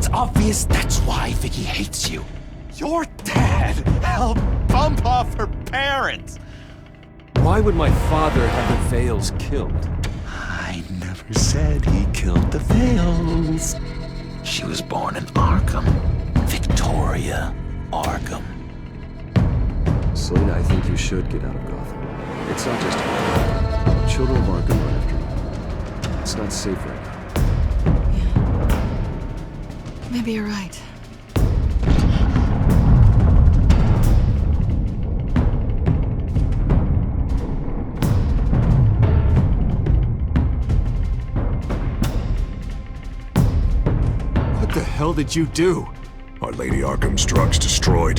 It's obvious that's why Vicky hates you. Your dad helped bump off her parents. Why would my father have the Vales killed? I never said he killed the Vales. She was born in Arkham. Victoria Arkham. Selena, I think you should get out of Gotham. It's not just you. Children of Arkham are after you. It's not safe right now. Yeah. Maybe you're right. What the hell did you do? Our Lady Arkham's drugs destroyed.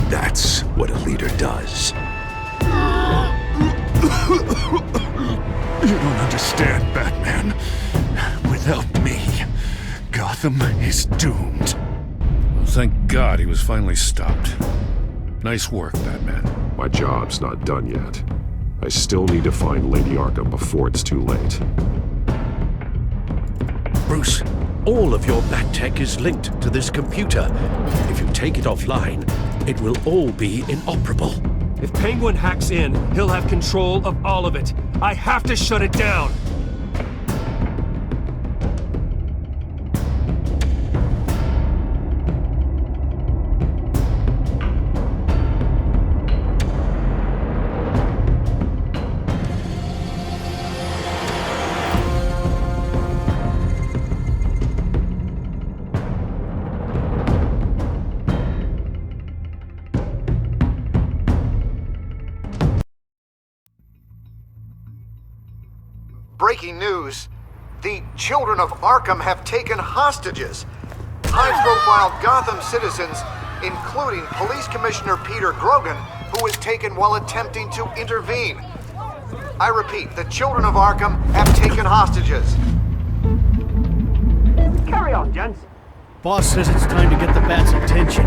That's what a leader does. You don't understand, Batman. Without me, Gotham is doomed. Well, thank God he was finally stopped. Nice work, Batman. My job's not done yet. I still need to find Lady Arkham before it's too late. Bruce, all of your Bat-Tech is linked to this computer. If you take it offline, it will all be inoperable. If Penguin hacks in, he'll have control of all of it. I have to shut it down! Breaking news. The children of Arkham have taken hostages. High-profile Gotham citizens, including Police Commissioner Peter Grogan, who was taken while attempting to intervene. I repeat, the children of Arkham have taken hostages. Carry on, gents. Boss says it's time to get the Bat's attention.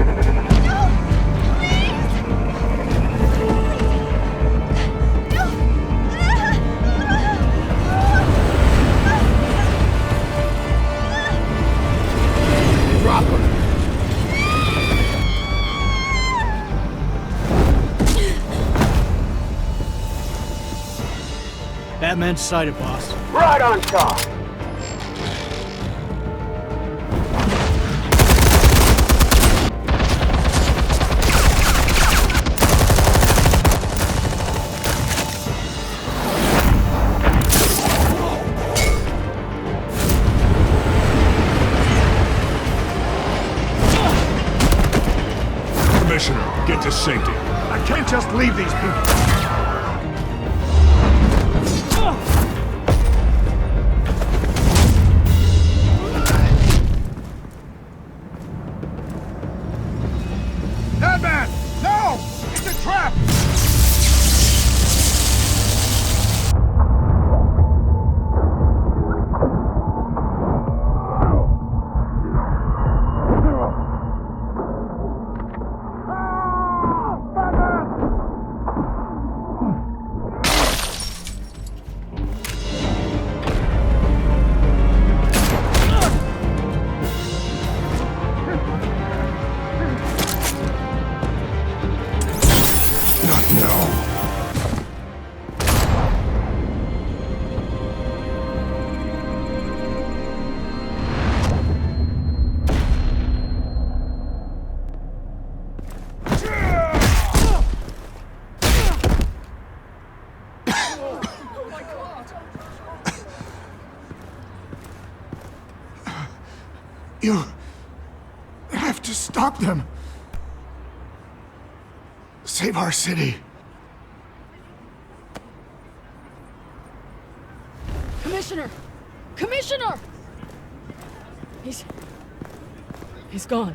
Batman's sighted, boss. Right on top. Commissioner, get to safety. I can't just leave these people. Batman! No! It's a trap! You have to stop them. Save our city. Commissioner! Commissioner! He's gone.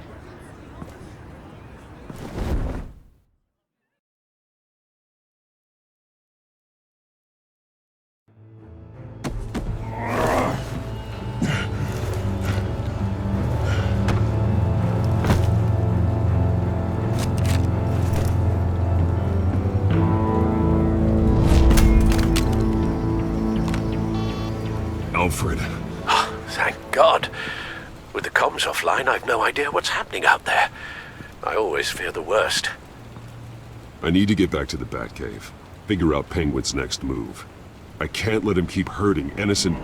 Alfred. Thank God. With the comms offline, I've no idea what's happening out there. I always fear the worst. I need to get back to the Batcave. Figure out Penguin's next move. I can't let him keep hurting innocent...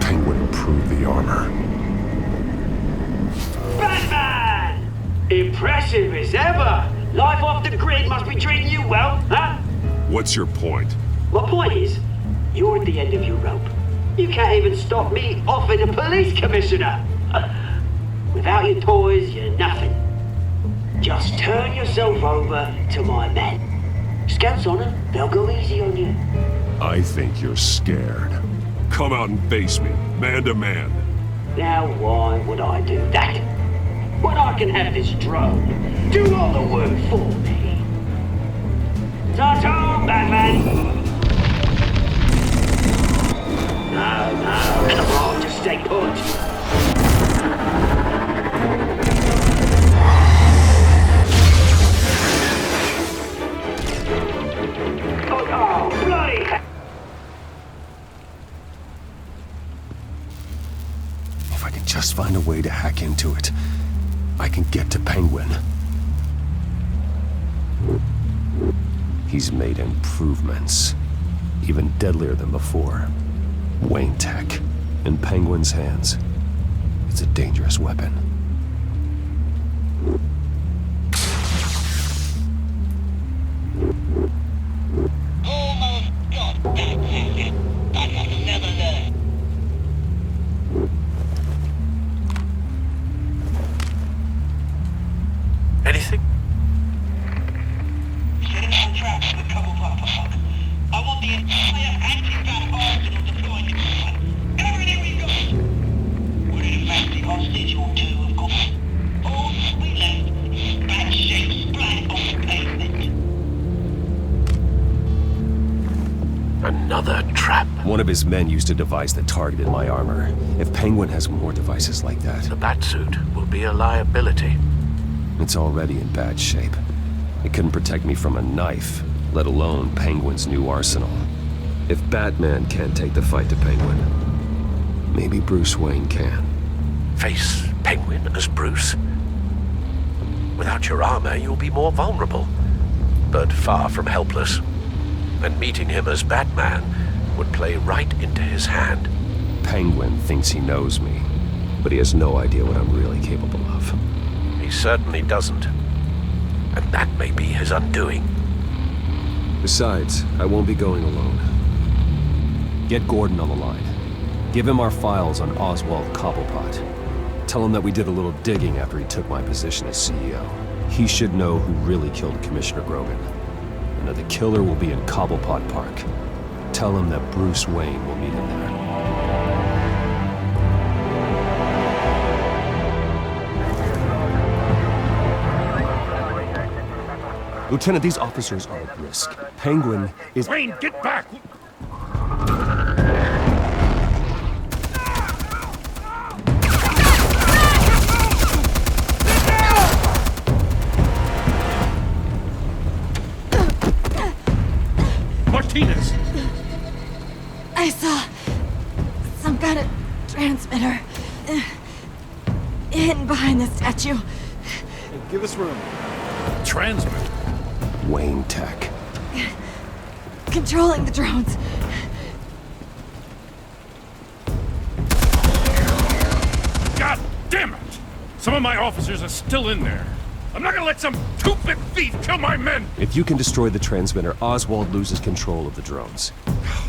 Penguin improved the armor. Batman! Impressive as ever! Life off the grid must be treating you well, huh? What's your point? My point is, you're at the end of your rope. You can't even stop me offing a police commissioner. Without your toys, you're nothing. Just turn yourself over to my men. Scouts on them, they'll go easy on you. I think you're scared. Come out and face me, man to man. Now why would I do that? When I can have this drone do all the work for me. Ta-ta, Batman! No, come on, just stay put. Oh, bloody hell! If I can just find a way to hack into it, I can get to Penguin. He's made improvements, even deadlier than before. Wayne Tech, in Penguin's hands. It's a dangerous weapon. Almost got that, but I'll never learn. Anything? Set it on track for the Cobblepot Park. I want the entire anti-bat arsenal deployed in one. Everything we got! We're in a fancy hostage or two, of course. All we left is bat-shaped splat on the pavement. Another trap. One of his men used a device that targeted my armor. If Penguin has more devices like that, The Batsuit will be a liability. it's already in bad shape. It couldn't protect me from a knife, let alone Penguin's new arsenal. If Batman can't take the fight to Penguin, maybe Bruce Wayne can. Face Penguin as Bruce? Without your armor, you'll be more vulnerable, but far from helpless. And meeting him as Batman would play right into his hand. Penguin thinks he knows me, but he has no idea what I'm really capable of. He certainly doesn't. And that may be his undoing. Besides, I won't be going alone. Get Gordon on the line. Give him our files on Oswald Cobblepot. Tell him that we did a little digging after he took my position as CEO. He should know who really killed Commissioner Grogan, and that the killer will be in Cobblepot Park. Tell him that Bruce Wayne will meet him there. Lieutenant, these officers are at risk. Penguin is... Wayne, get back! Martinez! I saw some kind of transmitter hidden behind the statue. Hey, give us room. Transmit. Wayne Tech. Controlling the drones. God damn it! Some of my officers are still in there. I'm not gonna let some two-bit thief kill my men! If you can destroy the transmitter, Oswald loses control of the drones.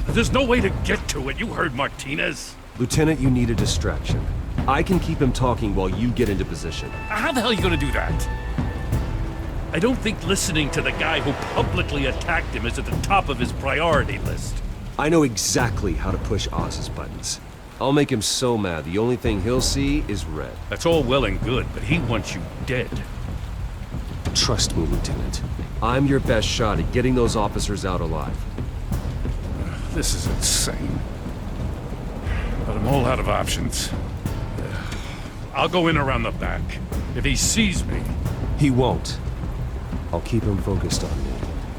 There's no way to get to it. You heard Martinez. Lieutenant, you need a distraction. I can keep him talking while you get into position. How the hell are you gonna do that? I don't think listening to the guy who publicly attacked him is at the top of his priority list. I know exactly how to push Oz's buttons. I'll make him so mad, the only thing he'll see is red. That's all well and good, but he wants you dead. Trust me, Lieutenant. I'm your best shot at getting those officers out alive. This is insane. But I'm all out of options. I'll go in around the back. If he sees me... He won't. I'll keep him focused on me.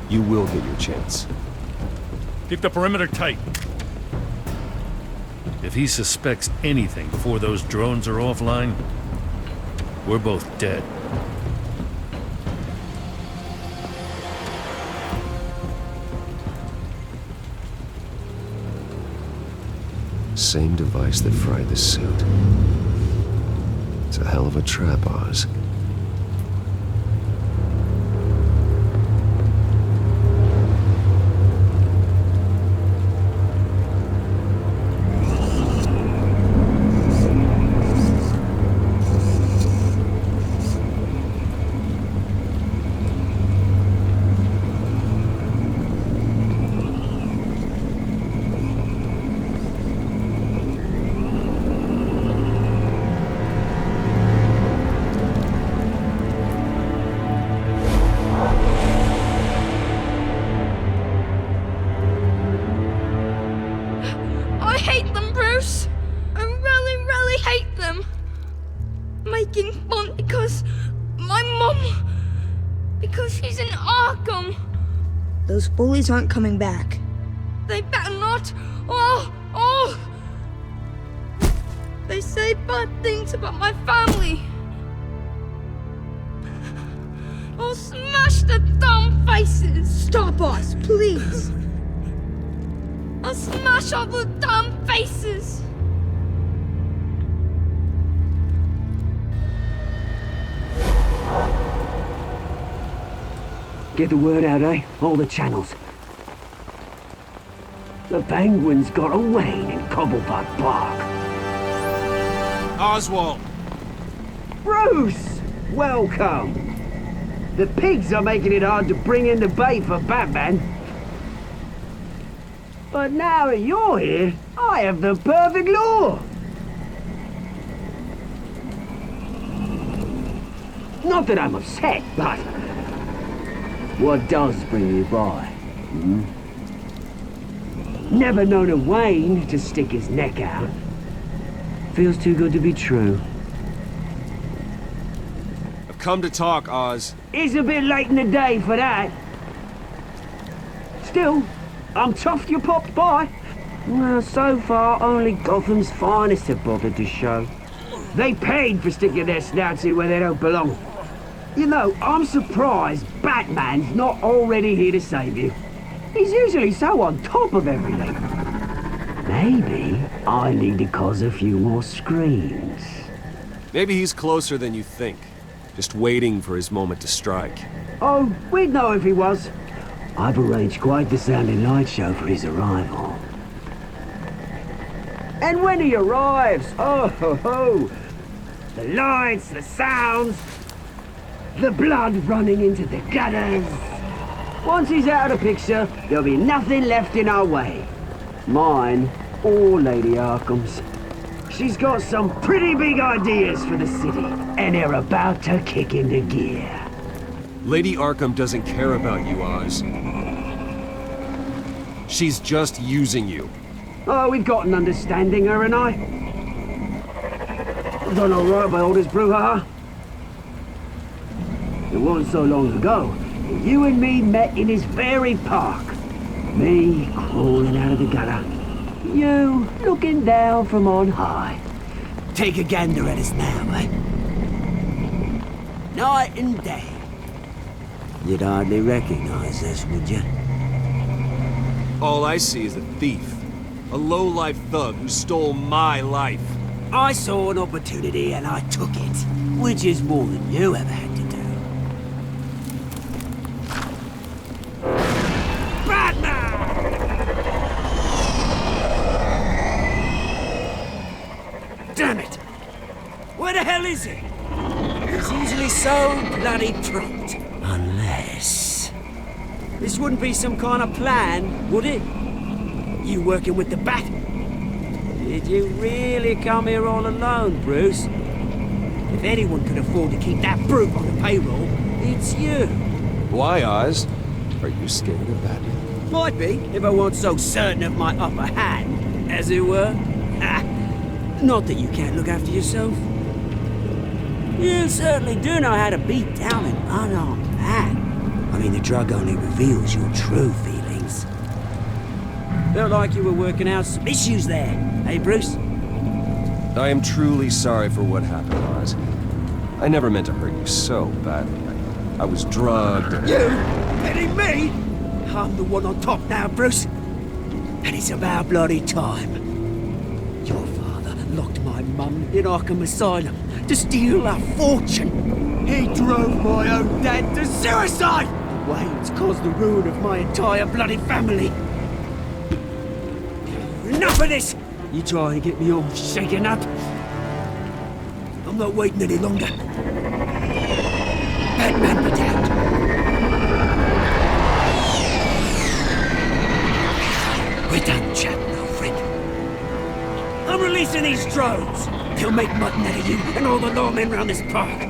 You will get your chance. Keep the perimeter tight. If he suspects anything before those drones are offline, we're both dead. Same device that fried the suit. It's a hell of a trap, Oz. I hate them, Bruce. I really, really hate them. Making fun because my mum... because she's in Arkham. Those bullies aren't coming back. They better not. They say bad things about my family. I'll smash the dumb faces. Stop us, please. I'll smash all the dumb faces. Get the word out, eh? All the channels. The Penguins got a Wayne in Cobblepot Park. Oswald! Bruce! Welcome! The pigs are making it hard to bring in the bait for Batman. But now that you're here, I have the perfect lure! Not that I'm upset, but... what does bring you by? Never known a Wayne to stick his neck out. Feels too good to be true. I've come to talk, Oz. It's a bit late in the day for that. Still, I'm chuffed you popped by. Well, so far, only Gotham's finest have bothered to show. They paid for sticking their snouts in where they don't belong. You know, I'm surprised Batman's not already here to save you. He's usually so on top of everything. Maybe I need to cause a few more screams. Maybe he's closer than you think. Just waiting for his moment to strike. Oh, we'd know if he was. I've arranged quite the sounding light show for his arrival. And when he arrives, oh ho ho! The lights, the sounds, the blood running into the gutters. Once he's out of the picture, there'll be nothing left in our way. Mine or Lady Arkham's. She's got some pretty big ideas for the city, and they're about to kick into gear. Lady Arkham doesn't care about you, Oz. She's just using you. Oh, we've got an understanding, her and I. Done all right by all this brouhaha. It wasn't so long ago that you and me met in this very park. Me crawling out of the gutter. You looking down from on high. Take a gander at us now, eh? Night and day. You'd hardly recognize us, would you? All I see is a thief. A low-life thug who stole my life. I saw an opportunity and I took it, which is more than you ever had to do. Damn it! Where the hell is he? He's usually so bloody prompt. Unless... this wouldn't be some kind of plan, would it? You working with the Bat? Did you really come here all alone, Bruce? If anyone could afford to keep that brute on the payroll, it's you. Why, Oz? Are you scared of Batman? Might be, if I weren't so certain of my upper hand, as it were. Not that you can't look after yourself. You certainly do know how to beat down an unarmed man. I mean, the drug only reveals your true feelings. Felt like you were working out some issues there, hey, Bruce? I am truly sorry for what happened, Oz. I never meant to hurt you so badly. I was drugged. You? Petting me? I'm the one on top now, Bruce. And it's about bloody time. Your father locked my mum in Arkham Asylum to steal a fortune. He drove my own dad to suicide! Wayne's caused the ruin of my entire bloody family. Enough of this! You try and get me all shaken up. I'm not waiting any longer. Batman be damned. We're done chatting, old friend. I'm releasing these drones. They'll make mutton out of you and all the lawmen around this park.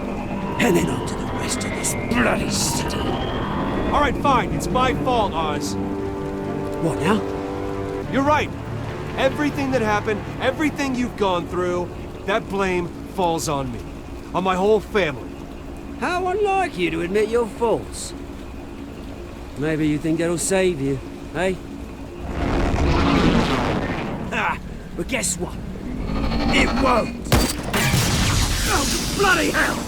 And then on to the rest of this bloody city. All right, fine. It's my fault, Oz. What now? You're right. Everything that happened, everything you've gone through, that blame falls on me. On my whole family. How unlike you to admit your faults. Maybe you think that'll save you, eh? Ah, but guess what? It won't! Oh, bloody hell!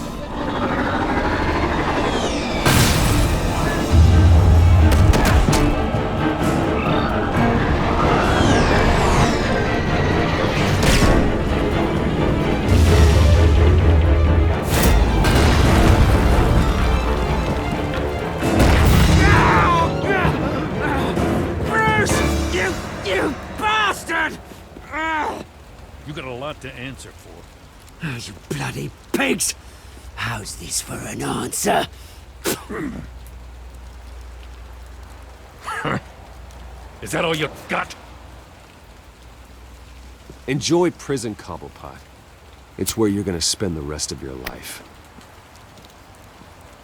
You got a lot to answer for. Oh, you bloody pigs! How's this for an answer? Is that all you got? Enjoy prison, Cobblepot. It's where you're gonna spend the rest of your life.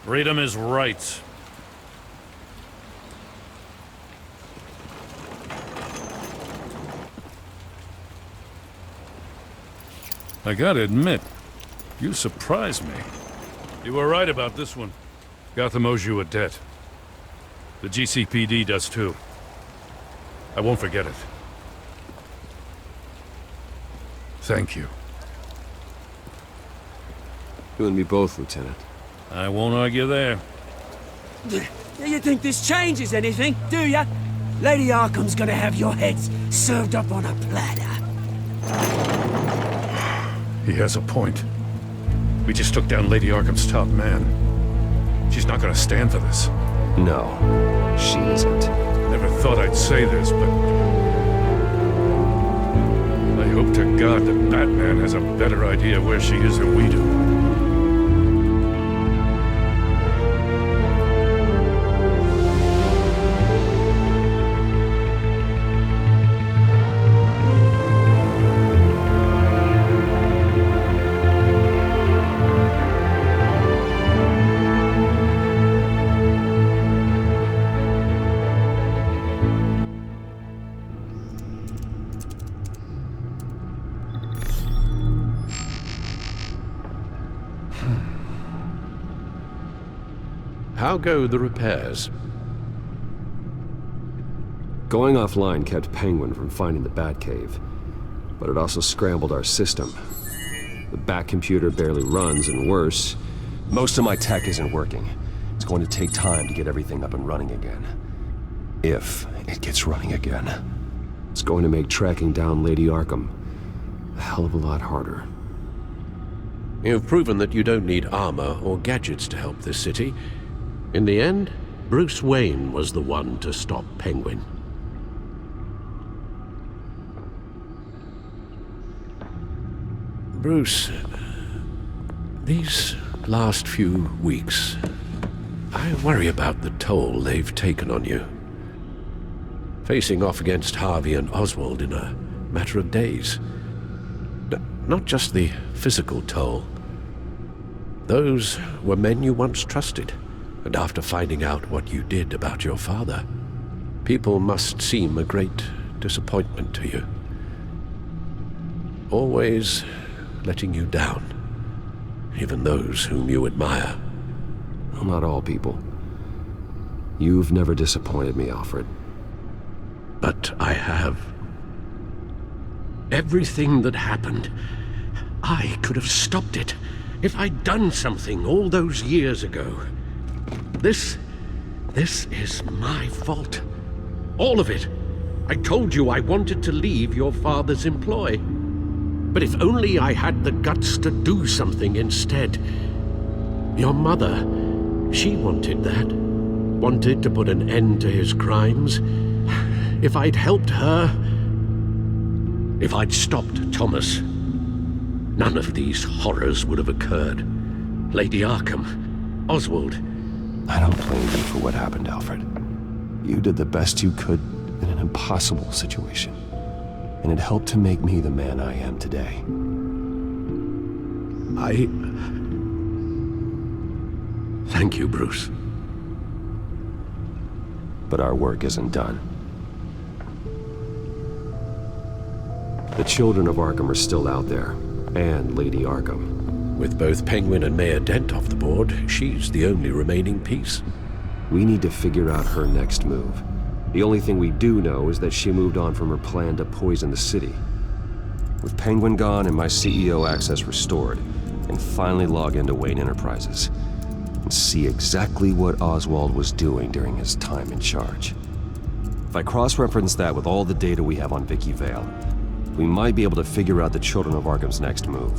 Freedom is right. I gotta admit, you surprised me. You were right about this one. Gotham owes you a debt. The GCPD does too. I won't forget it. Thank you. You and me both, Lieutenant. I won't argue there. You think this changes anything, do ya? Lady Arkham's gonna have your heads served up on a platter. He has a point. We just took down Lady Arkham's top man. She's not gonna stand for this. No, she isn't. Never thought I'd say this, but I hope to God that Batman has a better idea where she is than we do. How go the repairs? Going offline kept Penguin from finding the Batcave, but it also scrambled our system. The Bat computer barely runs, and worse, most of my tech isn't working. It's going to take time to get everything up and running again. If it gets running again. It's going to make tracking down Lady Arkham a hell of a lot harder. You've proven that you don't need armor or gadgets to help this city. In the end, Bruce Wayne was the one to stop Penguin. Bruce, these last few weeks, I worry about the toll they've taken on you. Facing off against Harvey and Oswald in a matter of days. Not just the physical toll. Those were men you once trusted. And after finding out what you did about your father, people must seem a great disappointment to you. Always letting you down, even those whom you admire. Well, not all people. You've never disappointed me, Alfred. but I have. Everything that happened, I could have stopped it if I'd done something all those years ago. This is my fault. All of it. I told you I wanted to leave your father's employ. But if only I had the guts to do something instead. Your mother, she wanted that. Wanted to put an end to his crimes. If I'd helped her, if I'd stopped Thomas, none of these horrors would have occurred. Lady Arkham, Oswald. I don't blame you for what happened, Alfred. You did the best you could in an impossible situation, and it helped to make me the man I am today. Thank you, Bruce. But our work isn't done. The children of Arkham are still out there, and Lady Arkham. With both Penguin and Mayor Dent off the board, she's the only remaining piece. We need to figure out her next move. The only thing we do know is that she moved on from her plan to poison the city. With Penguin gone and my CEO access restored, and finally log into Wayne Enterprises and see exactly what Oswald was doing during his time in charge. If I cross-reference that with all the data we have on Vicky Vale, we might be able to figure out the Children of Arkham's next move.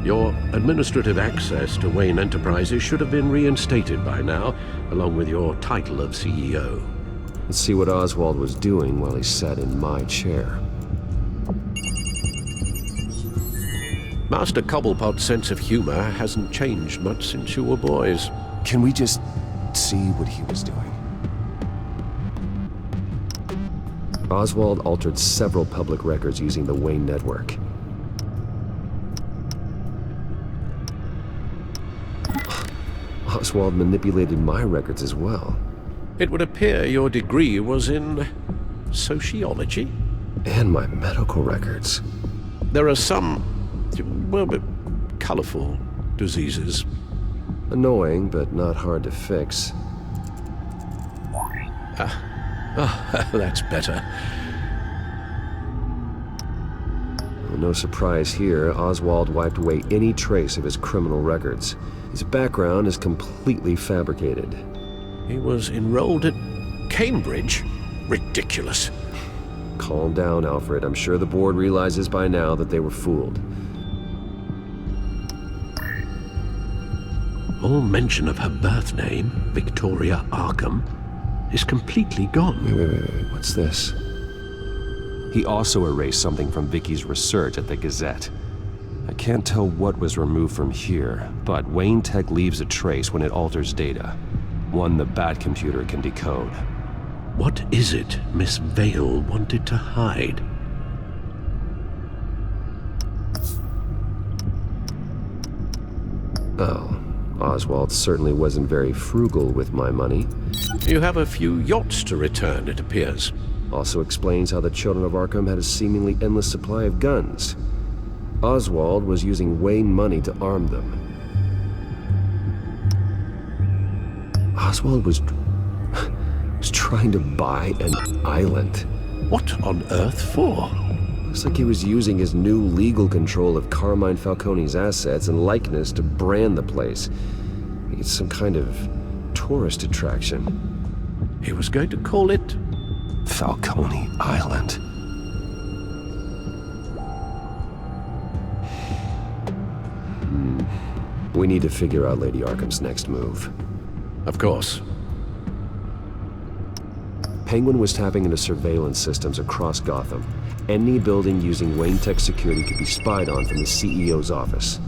Your administrative access to Wayne Enterprises should have been reinstated by now, along with your title of CEO. Let's see what Oswald was doing while he sat in my chair. Master Cobblepot's sense of humor hasn't changed much since you were boys. Can we just see what he was doing? Oswald altered several public records using the Wayne network. Oswald manipulated my records as well. It would appear your degree was in sociology? And my medical records. There are some, well, colorful diseases. Annoying, but not hard to fix. That's better. Well, no surprise here, Oswald wiped away any trace of his criminal records. His background is completely fabricated. He was enrolled at Cambridge? Ridiculous. Calm down, Alfred. I'm sure the board realizes by now that they were fooled. All mention of her birth name, Victoria Arkham, is completely gone. Wait. What's this? He also erased something from Vicky's research at the Gazette. I can't tell what was removed from here, but Wayne Tech leaves a trace when it alters data. One the Bat computer can decode. What is it Miss Vale wanted to hide? Oh, Oswald certainly wasn't very frugal with my money. You have a few yachts to return, it appears. Also explains how the Children of Arkham had a seemingly endless supply of guns. Oswald was using Wayne money to arm them. Oswald was trying to buy an island. What on earth for? Looks like he was using his new legal control of Carmine Falcone's assets and likeness to brand the place. It's some kind of tourist attraction. He was going to call it Falcone Island. We need to figure out Lady Arkham's next move. Of course. Penguin was tapping into surveillance systems across Gotham. Any building using Wayne Tech security could be spied on from the CEO's office.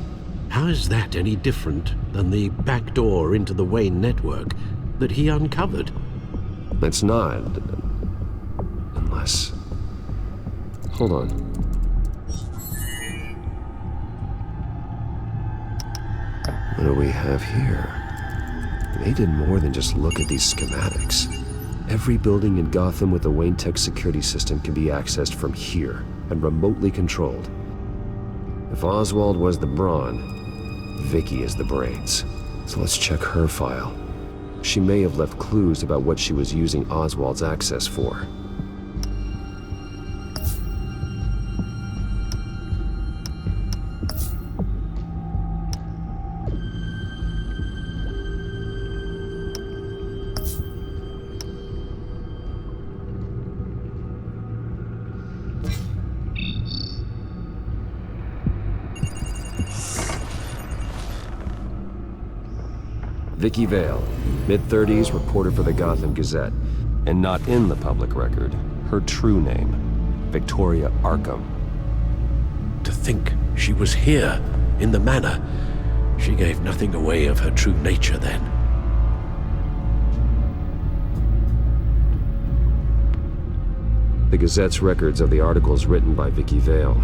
How is that any different than the back door into the Wayne network that he uncovered? It's not. Unless... Hold on. What do we have here? They did more than just look at these schematics. Every building in Gotham with a Wayne Tech security system can be accessed from here and remotely controlled. If Oswald was the brawn, Vicky is the brains. So let's check her file. She may have left clues about what she was using Oswald's access for. Vicky Vale, mid-30s, reporter for the Gotham Gazette. And not in the public record, her true name, Victoria Arkham. To think she was here, in the manor. She gave nothing away of her true nature then. The Gazette's records of the articles written by Vicky Vale.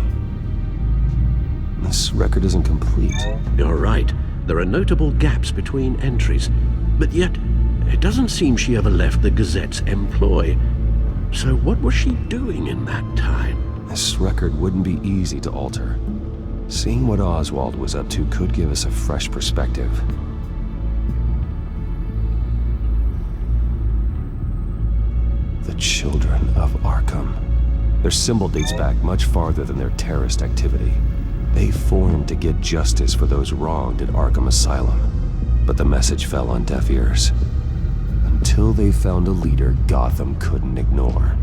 This record isn't complete. You're right. There are notable gaps between entries, but yet it doesn't seem she ever left the Gazette's employ. So what was she doing in that time? This record wouldn't be easy to alter. Seeing what Oswald was up to could give us a fresh perspective. The Children of Arkham. Their symbol dates back much farther than their terrorist activity. They formed to get justice for those wronged at Arkham Asylum. But the message fell on deaf ears. Until they found a leader Gotham couldn't ignore.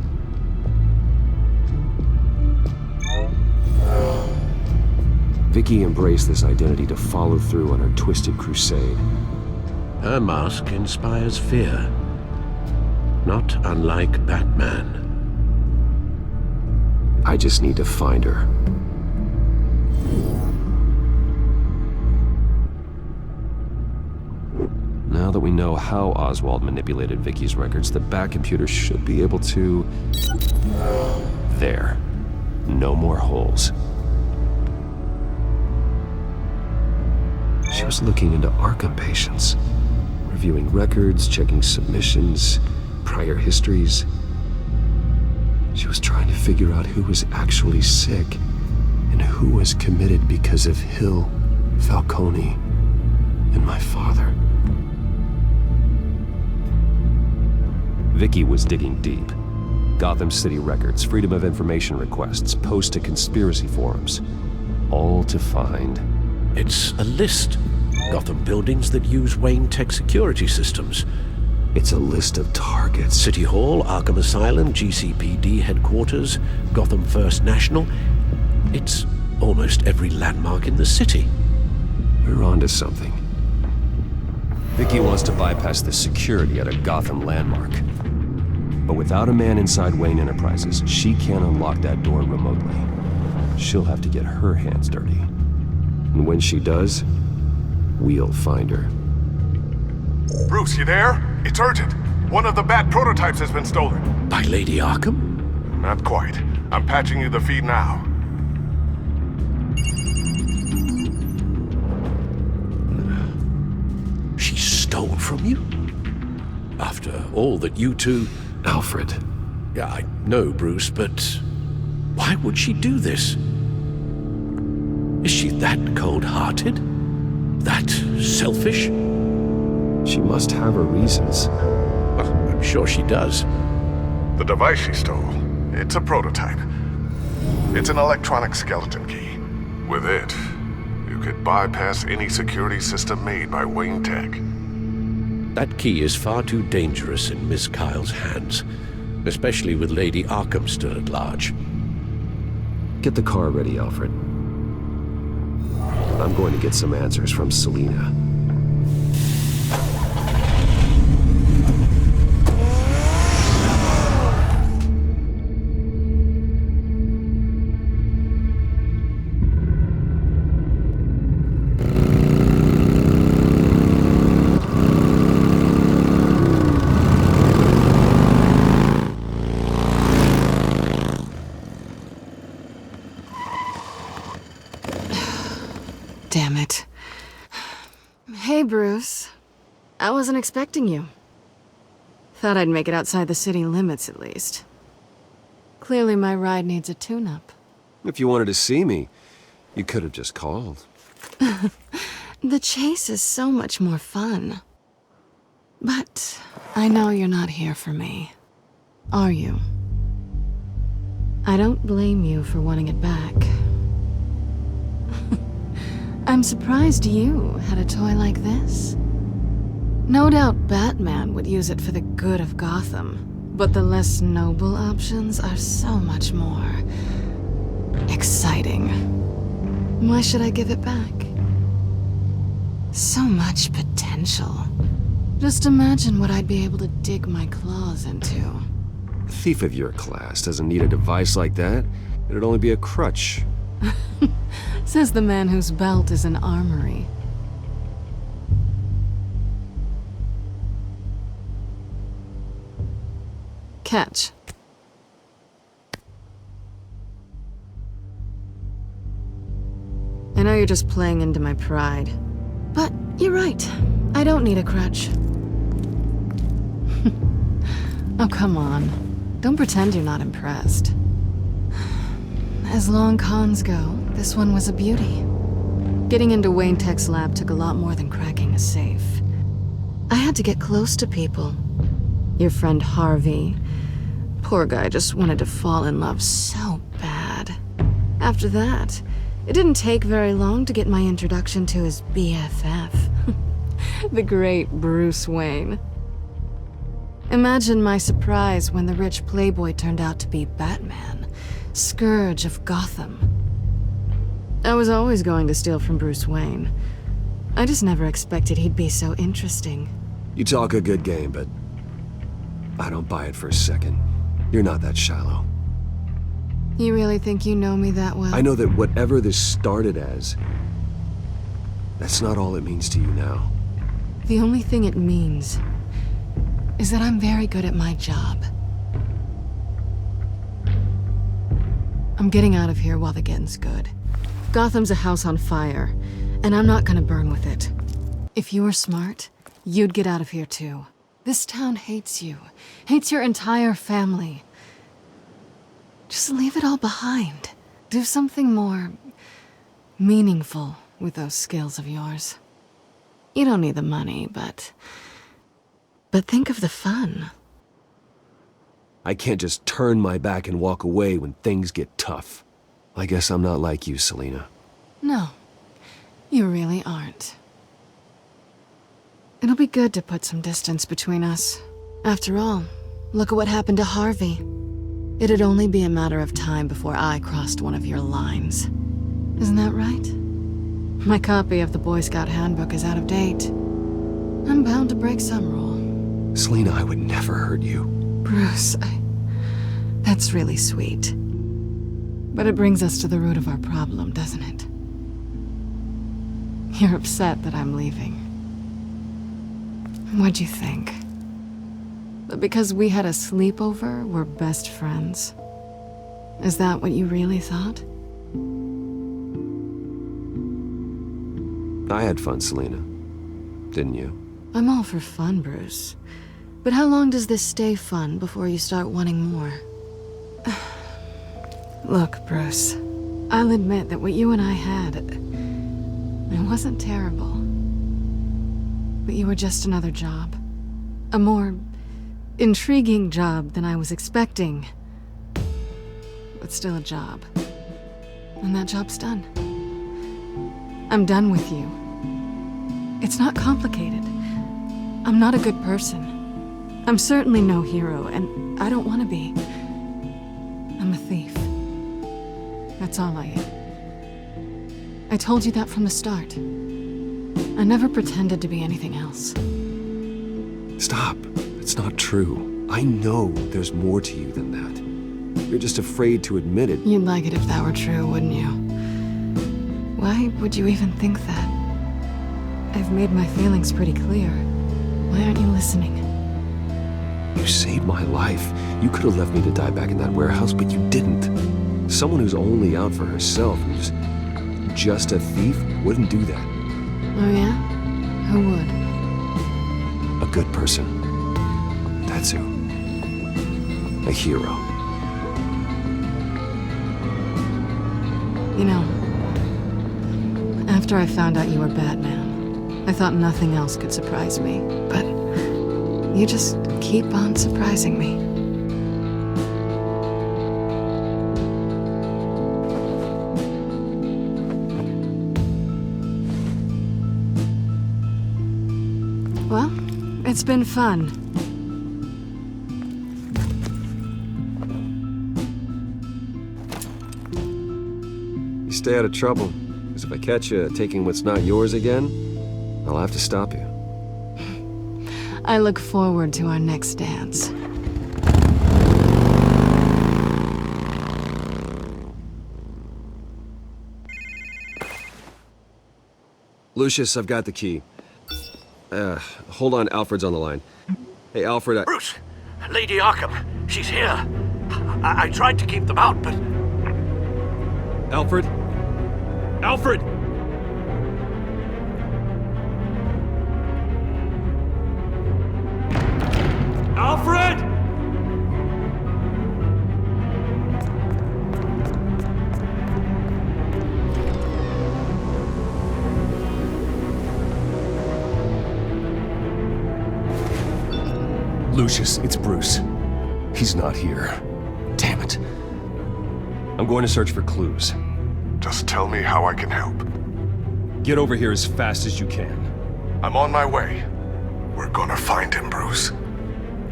Vicky embraced this identity to follow through on her twisted crusade. Her mask inspires fear. Not unlike Batman. I just need to find her. Now that we know how Oswald manipulated Vicky's records, the Bat computer should be able to... There. No more holes. She was looking into Arkham patients, reviewing records, checking submissions, prior histories. She was trying to figure out who was actually sick and who was committed because of Hill, Falcone, and my father. Vicky was digging deep. Gotham City records, Freedom of Information requests, posts to conspiracy forums. All to find... It's a list. Gotham buildings that use Wayne Tech security systems. It's a list of targets. City Hall, Arkham Asylum, GCPD headquarters, Gotham First National. It's almost every landmark in the city. We're onto something. Vicky wants to bypass the security at a Gotham landmark. But without a man inside Wayne Enterprises, she can't unlock that door remotely. She'll have to get her hands dirty. And when she does, we'll find her. Bruce, you there? It's urgent. One of the Bat prototypes has been stolen. By Lady Arkham? Not quite. I'm patching you the feed now. She stole from you? After all that you two... Alfred. Yeah, I know, Bruce, but why would she do this? Is she that cold-hearted? That selfish? She must have her reasons. Well, I'm sure she does. The device she stole, it's a prototype. It's an electronic skeleton key. With it, you could bypass any security system made by Wayne Tech. That key is far too dangerous in Miss Kyle's hands, especially with Lady Arkham still at large. Get the car ready, Alfred. I'm going to get some answers from Selina. Damn it. Hey, Bruce. I wasn't expecting you. Thought I'd make it outside the city limits, at least. Clearly my ride needs a tune-up. If you wanted to see me, you could have just called. The chase is so much more fun. But I know you're not here for me, are you? I don't blame you for wanting it back. I'm surprised you had a toy like this. No doubt Batman would use it for the good of Gotham, but the less noble options are so much more exciting. Why should I give it back? So much potential. Just imagine what I'd be able to dig my claws into. A thief of your class doesn't need a device like that. It'd only be a crutch. Says the man whose belt is an armory. Catch. I know you're just playing into my pride, but you're right. I don't need a crutch. Oh, come on. Don't pretend you're not impressed. As long cons go, this one was a beauty. Getting into Wayne Tech's lab took a lot more than cracking a safe. I had to get close to people. Your friend Harvey. Poor guy just wanted to fall in love so bad. After that, it didn't take very long to get my introduction to his BFF. The great Bruce Wayne. Imagine my surprise when the rich playboy turned out to be Batman, Scourge of Gotham. I was always going to steal from Bruce Wayne. I just never expected he'd be so interesting. You talk a good game, but I don't buy it for a second. You're not that shallow. You really think you know me that well? I know that whatever this started as, that's not all it means to you now. The only thing it means is that I'm very good at my job. I'm getting out of here while the getting's good. Gotham's a house on fire, and I'm not gonna burn with it. If you were smart, you'd get out of here too. This town hates you, hates your entire family. Just leave it all behind. Do something more meaningful with those skills of yours. You don't need the money, but think of the fun. I can't just turn my back and walk away when things get tough. I guess I'm not like you, Selina. No, you really aren't. It'll be good to put some distance between us. After all, look at what happened to Harvey. It'd only be a matter of time before I crossed one of your lines. Isn't that right? My copy of the Boy Scout Handbook is out of date. I'm bound to break some rule. Selina, I would never hurt you. Bruce, that's really sweet. But it brings us to the root of our problem, doesn't it? You're upset that I'm leaving. What'd you think? That because we had a sleepover, we're best friends? Is that what you really thought? I had fun, Selina. Didn't you? I'm all for fun, Bruce. But how long does this stay fun before you start wanting more? Look, Bruce, I'll admit that what you and I had, it wasn't terrible. But you were just another job. A more intriguing job than I was expecting. But still a job. And that job's done. I'm done with you. It's not complicated. I'm not a good person. I'm certainly no hero, and I don't want to be. I'm a thief. That's all I am. I told you that from the start. I never pretended to be anything else. Stop. It's not true. I know there's more to you than that. You're just afraid to admit it. You'd like it if that were true, wouldn't you? Why would you even think that? I've made my feelings pretty clear. Why aren't you listening? You saved my life. You could have left me to die back in that warehouse, but you didn't. Someone who's only out for herself, who's just a thief, wouldn't do that. Oh yeah? Who would? A good person. That's who. A hero. You know, after I found out you were Batman, I thought nothing else could surprise me, but you just keep on surprising me. Well, it's been fun. You stay out of trouble, because if I catch you taking what's not yours again, I'll have to stop you. I look forward to our next dance. Lucius, I've got the key. Hold on, Alfred's on the line. Hey, Alfred, Bruce! Lady Arkham, she's here. I tried to keep them out, but... Alfred? Alfred! Alfred! Lucius, it's Bruce. He's not here. Damn it. I'm going to search for clues. Just tell me how I can help. Get over here as fast as you can. I'm on my way. We're gonna find him, Bruce.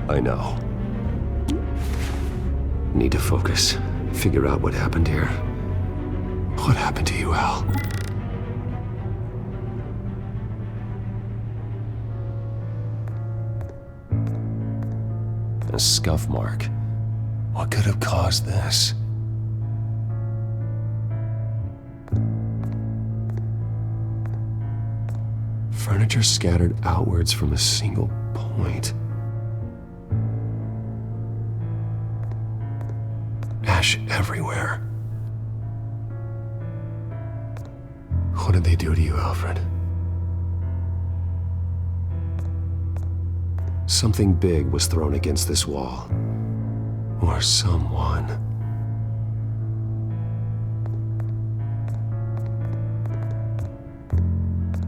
I know. Need to focus. Figure out what happened here. What happened to you, Al? A scuff mark. What could have caused this? Furniture scattered outwards from a single point. Ash everywhere. What did they do to you, Alfred? Something big was thrown against this wall. Or someone.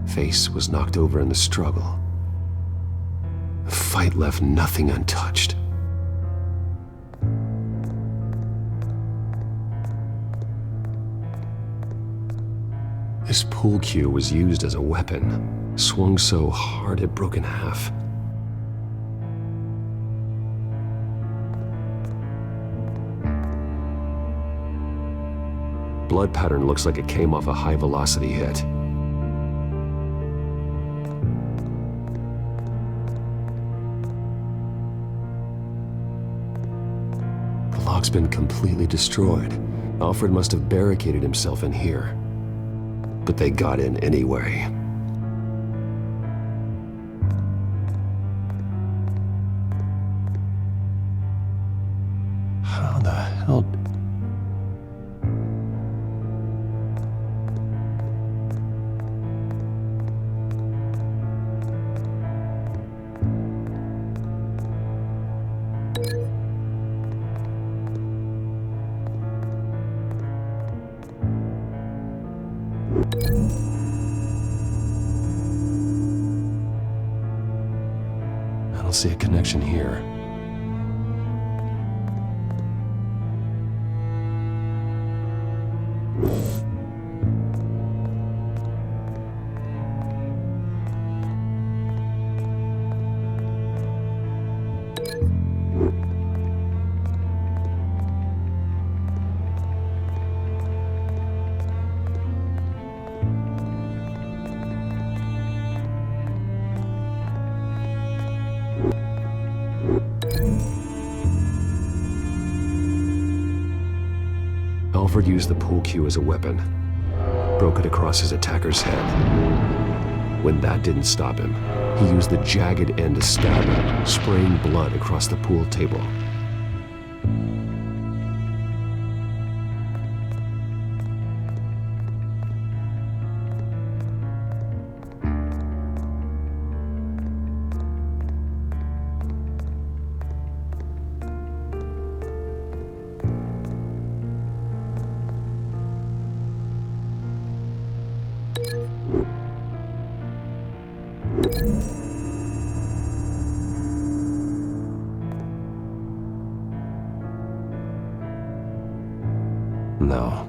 Face was knocked over in the struggle. The fight left nothing untouched. This pool cue was used as a weapon, swung so hard it broke in half. Blood pattern looks like it came off a high-velocity hit. The lock's been completely destroyed. Alfred must have barricaded himself in here. But they got in anyway. How the hell... I don't see a connection here. Alfred used the pool cue as a weapon, broke it across his attacker's head. When that didn't stop him, he used the jagged end to stab him, spraying blood across the pool table. No.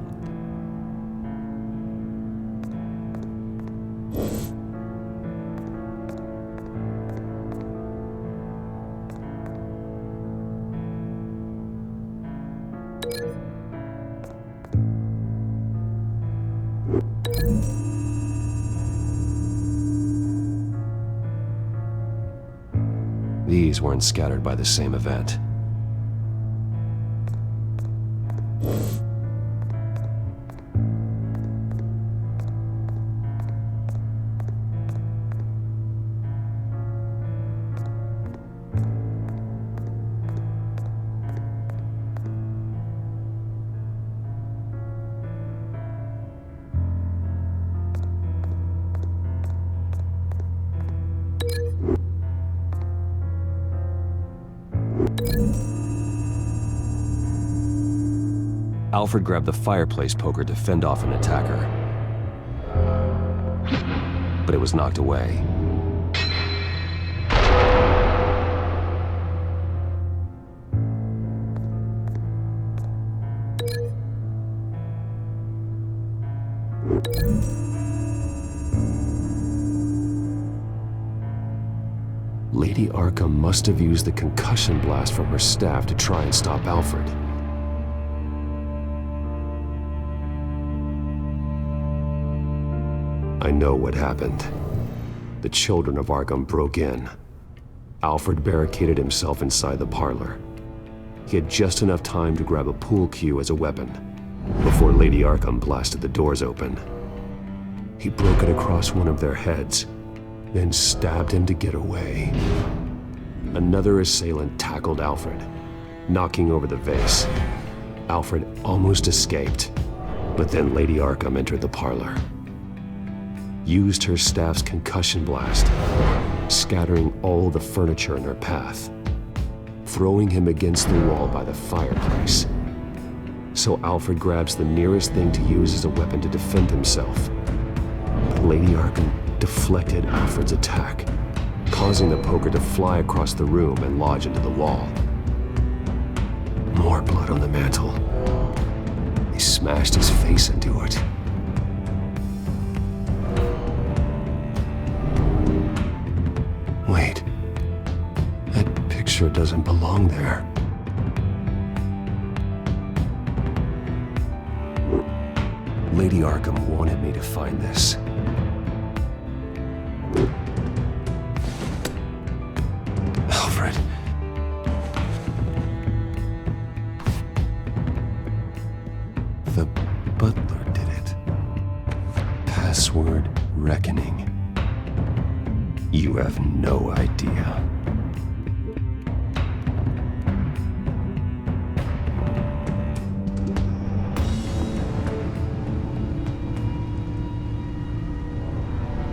These weren't scattered by the same event. Alfred grabbed the fireplace poker to fend off an attacker. But it was knocked away. Lady Arkham must have used the concussion blast from her staff to try and stop Alfred. I know what happened. The children of Arkham broke in. Alfred barricaded himself inside the parlor. He had just enough time to grab a pool cue as a weapon before Lady Arkham blasted the doors open. He broke it across one of their heads, then stabbed him to get away. Another assailant tackled Alfred, knocking over the vase. Alfred almost escaped, but then Lady Arkham entered the parlor. Used her staff's concussion blast, scattering all the furniture in her path, throwing him against the wall by the fireplace. So Alfred grabs the nearest thing to use as a weapon to defend himself. But Lady Arkham deflected Alfred's attack, causing the poker to fly across the room and lodge into the wall. More blood on the mantel. He smashed his face into it. Wait, that picture doesn't belong there. Lady Arkham wanted me to find this. Alfred. The butler did it. Password reckoning. You have no idea.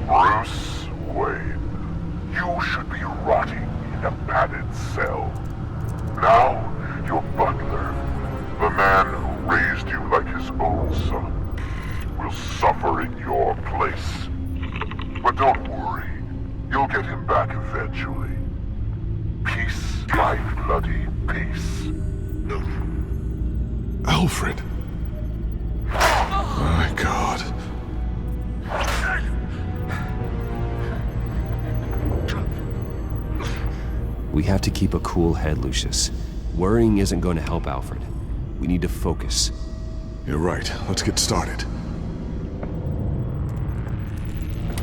Bruce Wayne, you should be rotting in a padded cell. Now, your butler, the man who raised you like his own son, will suffer in your place. But don't worry, you'll get him back eventually. Peace, my bloody peace. Alfred. My God. We have to keep a cool head, Lucius. Worrying isn't going to help Alfred. We need to focus. You're right. Let's get started.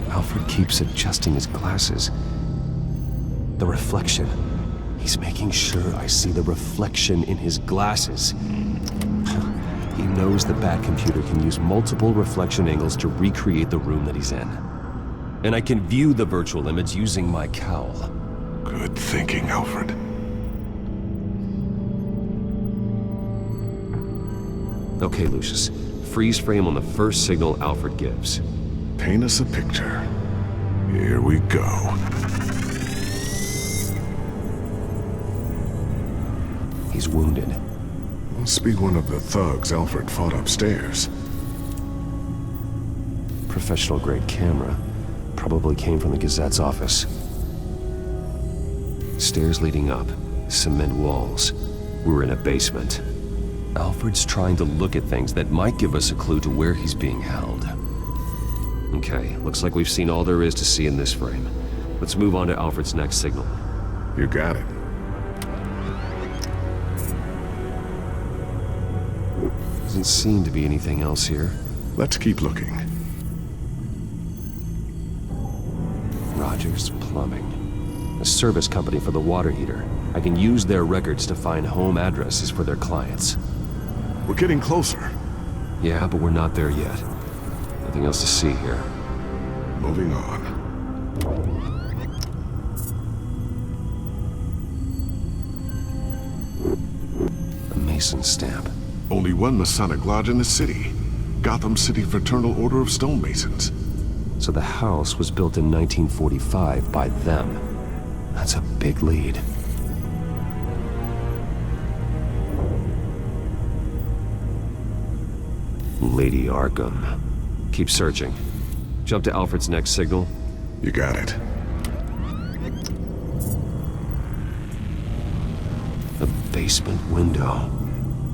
Alfred keeps adjusting his glasses. The reflection. He's making sure I see the reflection in his glasses. He knows the Bat-computer can use multiple reflection angles to recreate the room that he's in. And I can view the virtual image using my cowl. Good thinking, Alfred. Okay, Lucius. Freeze frame on the first signal Alfred gives. Paint us a picture. Here we go. He's wounded. Must be one of the thugs Alfred fought upstairs. Professional-grade camera. Probably came from the Gazette's office. Stairs leading up. Cement walls. We're in a basement. Alfred's trying to look at things that might give us a clue to where he's being held. Okay, looks like we've seen all there is to see in this frame. Let's move on to Alfred's next signal. You got it. Doesn't seem to be anything else here. Let's keep looking. Rogers Plumbing. A service company for the water heater. I can use their records to find home addresses for their clients. We're getting closer. Yeah, but we're not there yet. Nothing else to see here. Moving on. A Mason stamp. Only one Masonic lodge in the city. Gotham City Fraternal Order of Stonemasons. So the house was built in 1945 by them. That's a big lead. Lady Arkham. Keep searching. Jump to Alfred's next signal. You got it. A basement window.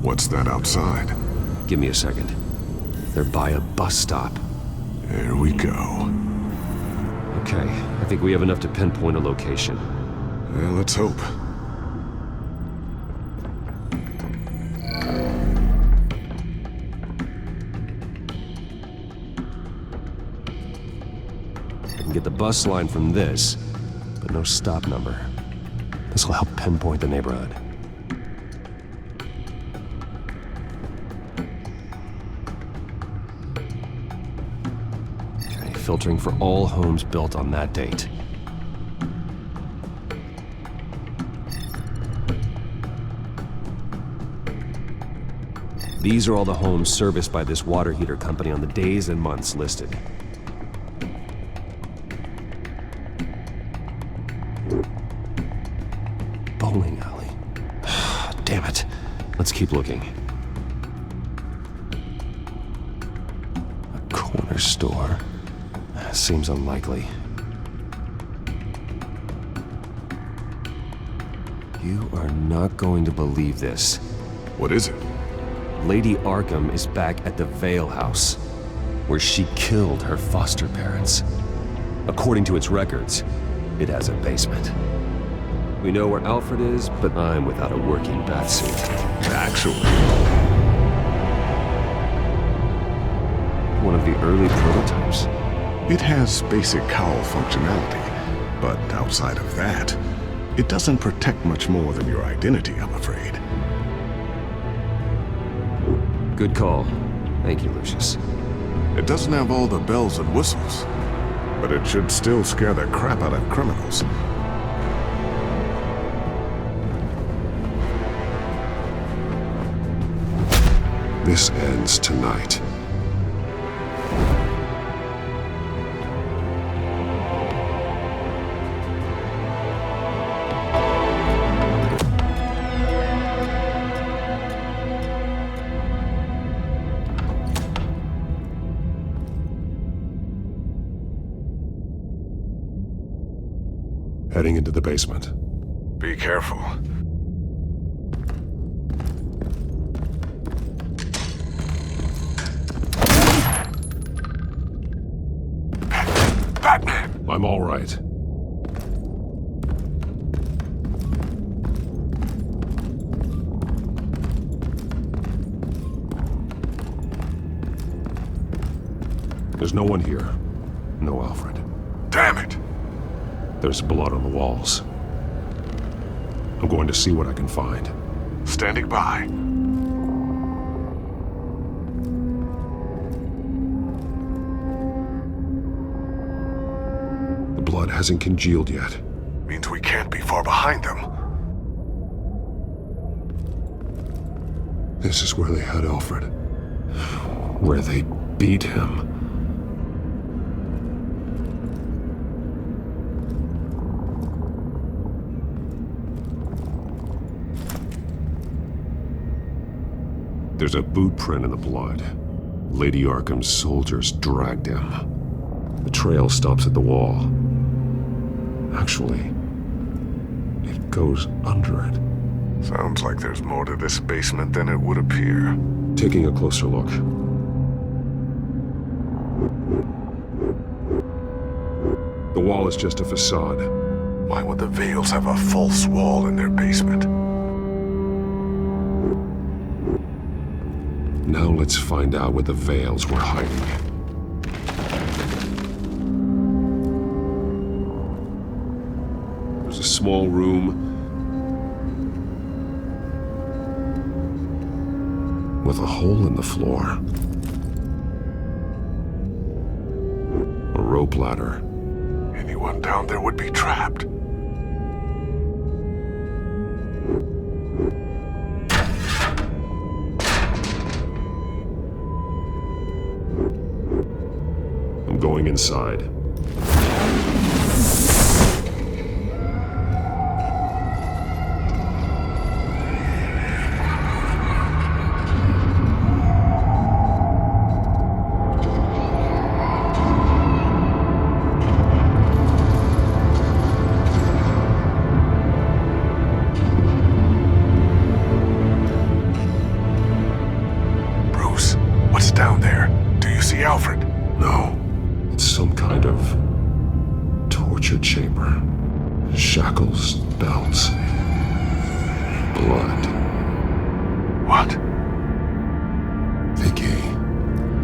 What's that outside? Give me a second. They're by a bus stop. There we go. Okay, I think we have enough to pinpoint a location. Well, let's hope. I can get the bus line from this, but no stop number. This will help pinpoint the neighborhood. Okay, filtering for all homes built on that date. These are all the homes serviced by this water heater company on the days and months listed. Bowling alley. Damn it. Let's keep looking. A corner store. Seems unlikely. You are not going to believe this. What is it? Lady Arkham is back at the Vale House, where she killed her foster parents. According to its records, it has a basement. We know where Alfred is, but I'm without a working bathsuit. Actually. One of the early prototypes. It has basic cowl functionality, but outside of that, it doesn't protect much more than your identity, I'm afraid. Good call. Thank you, Lucius. It doesn't have all the bells and whistles, but it should still scare the crap out of criminals. This ends tonight. Heading into the basement. Be careful. Batman! I'm all right. There's no one here. No Alfred. Damn it! There's blood on the walls. I'm going to see what I can find. Standing by. The blood hasn't congealed yet. Means we can't be far behind them. This is where they had Alfred. Where they beat him. There's a boot print in the blood. Lady Arkham's soldiers dragged him. The trail stops at the wall. Actually, it goes under it. Sounds like there's more to this basement than it would appear. Taking a closer look. The wall is just a facade. Why would the Vales have a false wall in their basement? Now let's find out where the Vales were hiding. There's a small room with a hole in the floor. A rope ladder. Anyone down there would be trapped. I'm going inside. Shackles, belts, blood. What? Vicky.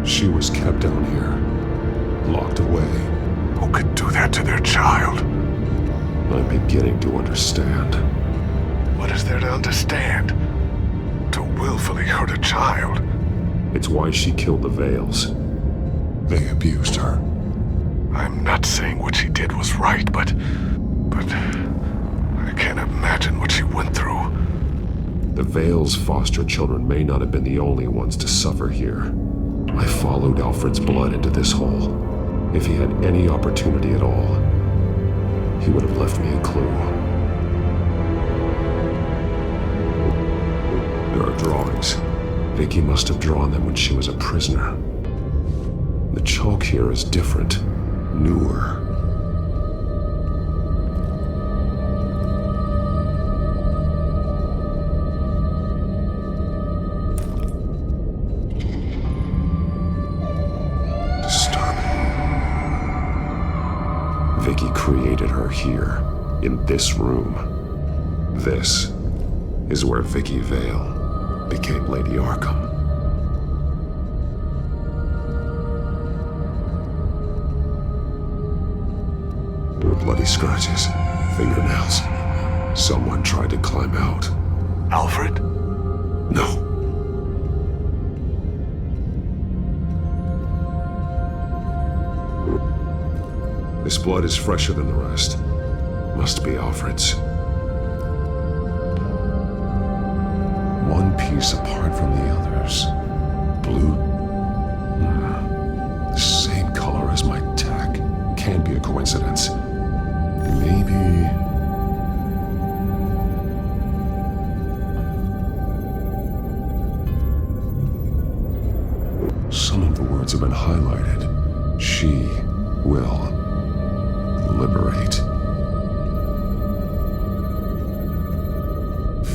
She was kept down here, locked away. Who could do that to their child? I'm beginning to understand. What is there to understand? To willfully hurt a child? It's why she killed the Vales. They abused her. I'm not saying what she did was right, but I can't imagine what she went through. The Vales' foster children may not have been the only ones to suffer here. I followed Alfred's blood into this hole. If he had any opportunity at all, he would have left me a clue. There are drawings. Vicky must have drawn them when she was a prisoner. The chalk here is different, newer. Vicky created her here, in this room. This is where Vicky Vale became Lady Arkham. Bloody scratches, fingernails. Someone tried to climb out. Alfred? No. This blood is fresher than the rest. Must be Alfred's. One piece apart from the others. Blue. The same color as my tack. Can't be a coincidence. Maybe... Some of the words have been highlighted. She will liberate.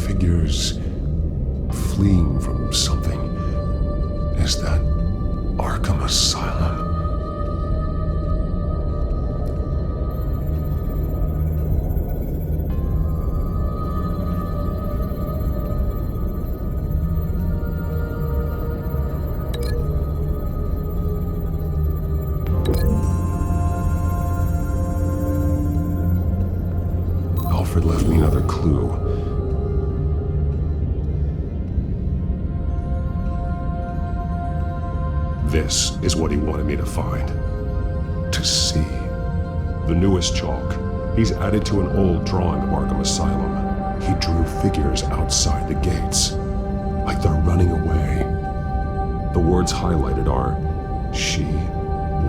Figures fleeing from something. Is that Arkham Asylum? Alfred left me another clue. This is what he wanted me to find. To see. The newest chalk. He's added to an old drawing of Arkham Asylum. He drew figures outside the gates. Like they're running away. The words highlighted are, she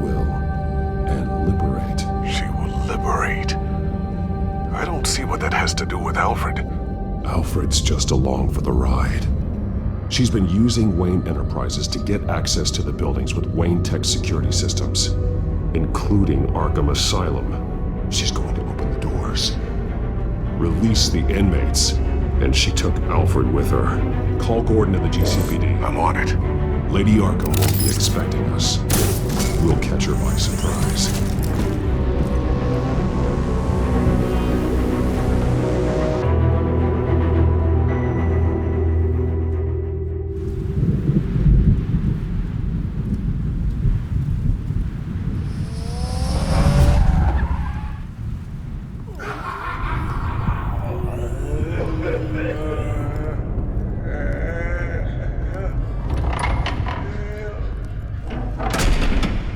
will, and liberate. She will liberate? I don't see what that has to do with Alfred. Alfred's just along for the ride. She's been using Wayne Enterprises to get access to the buildings with Wayne Tech security systems, including Arkham Asylum. She's going to open the doors, release the inmates, And she took Alfred with her. Call Gordon and the GCPD. I'm on it. Lady Arkham won't be expecting us. We'll catch her by surprise.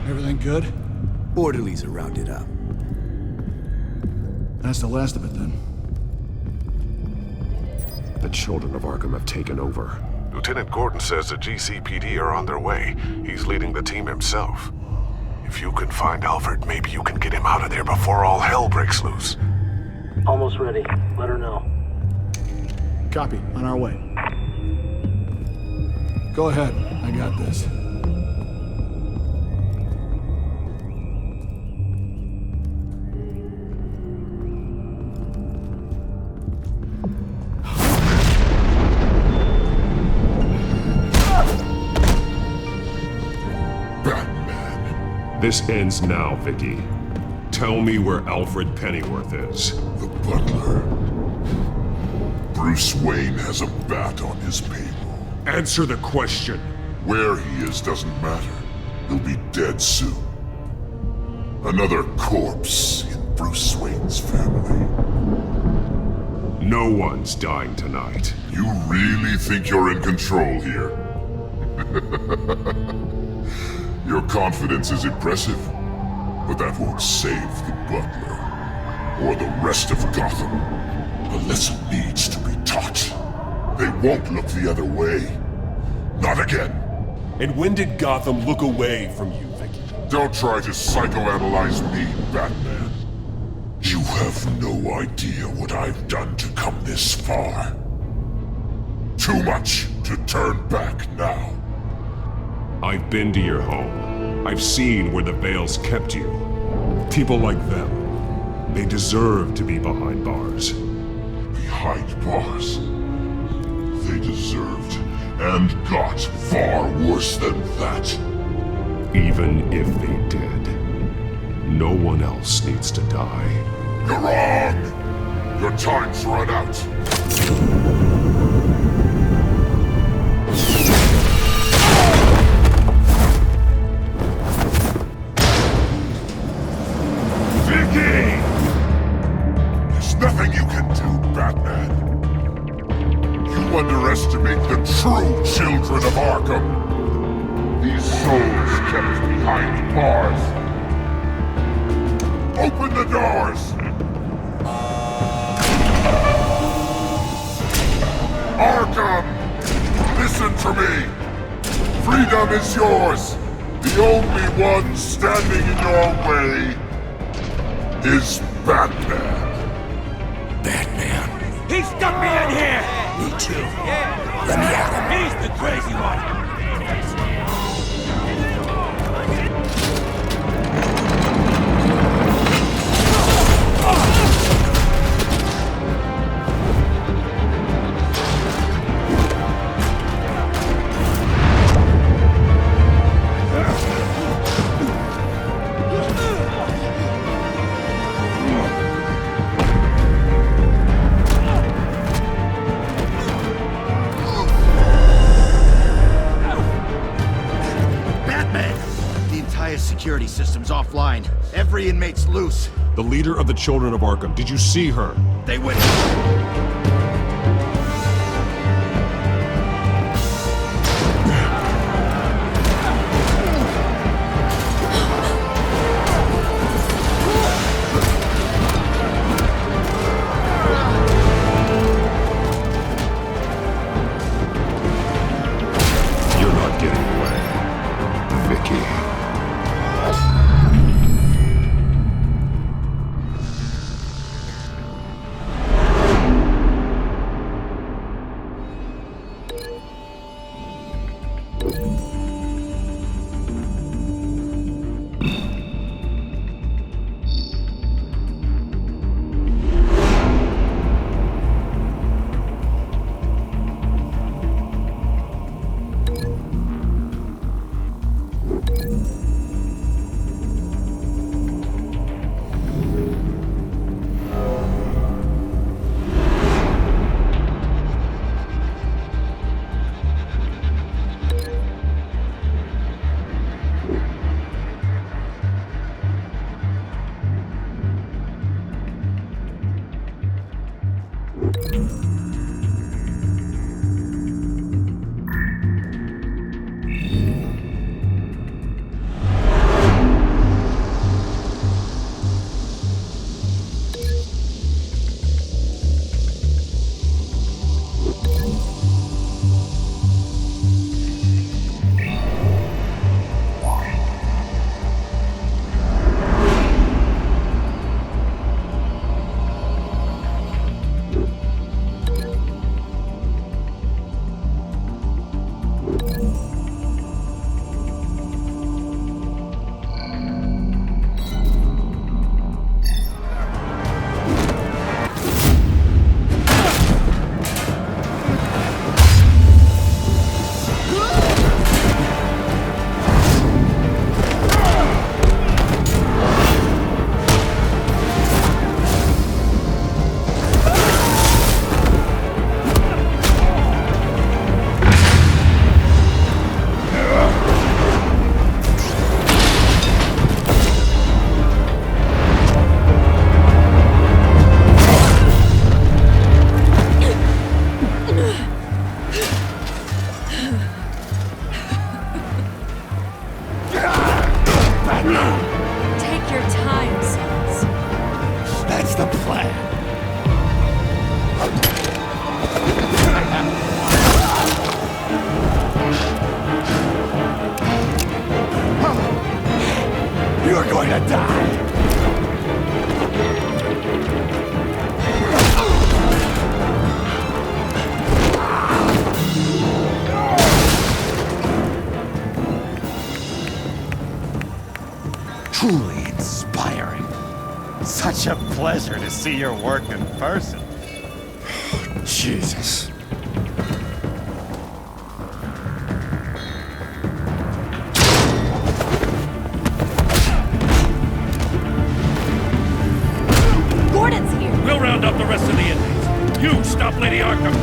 Everything good? Orderlies are rounded up. That's the last of it, then. The children of Arkham have taken over. Lieutenant Gordon says the GCPD are on their way. He's leading the team himself. If you can find Alfred, maybe you can get him out of there before all hell breaks loose. Almost ready. Let her know. Copy. On our way. Go ahead. I got this. This ends now, Vicky. Tell me where Alfred Pennyworth is. The butler. Bruce Wayne has a bat on his payroll. Answer the question. Where he is doesn't matter. He'll be dead soon. Another corpse in Bruce Wayne's family. No one's dying tonight. You really think you're in control here? Your confidence is impressive, but that won't save the butler, or the rest of Gotham. A lesson needs to be taught. They won't look the other way. Not again. And when did Gotham look away from you, Vicky? Don't try to psychoanalyze me, Batman. You have no idea what I've done to come this far. Too much to turn back now. I've been to your home. I've seen where the Veils kept you. People like them, they deserve to be behind bars. Behind bars? They deserved and got far worse than that. Even if they did, no one else needs to die. You're wrong! Your time's run out. Nothing you can do, Batman. You underestimate the true children of Arkham. These souls kept behind bars. Open the doors! Arkham! Listen to me! Freedom is yours! The only one standing in your way is Batman. Batman. He stuck me in here! Me too. Let me at him. He's the crazy one! Security system's offline. Every inmate's loose. The leader of the Children of Arkham, did you see her? They went... You're not getting away, Vicky. Take your time, sons. That's the plan. You're going to die! Truly inspiring. Such a pleasure to see your work in person. Jesus. Gordon's here! We'll round up the rest of the inmates. You stop Lady Arkham!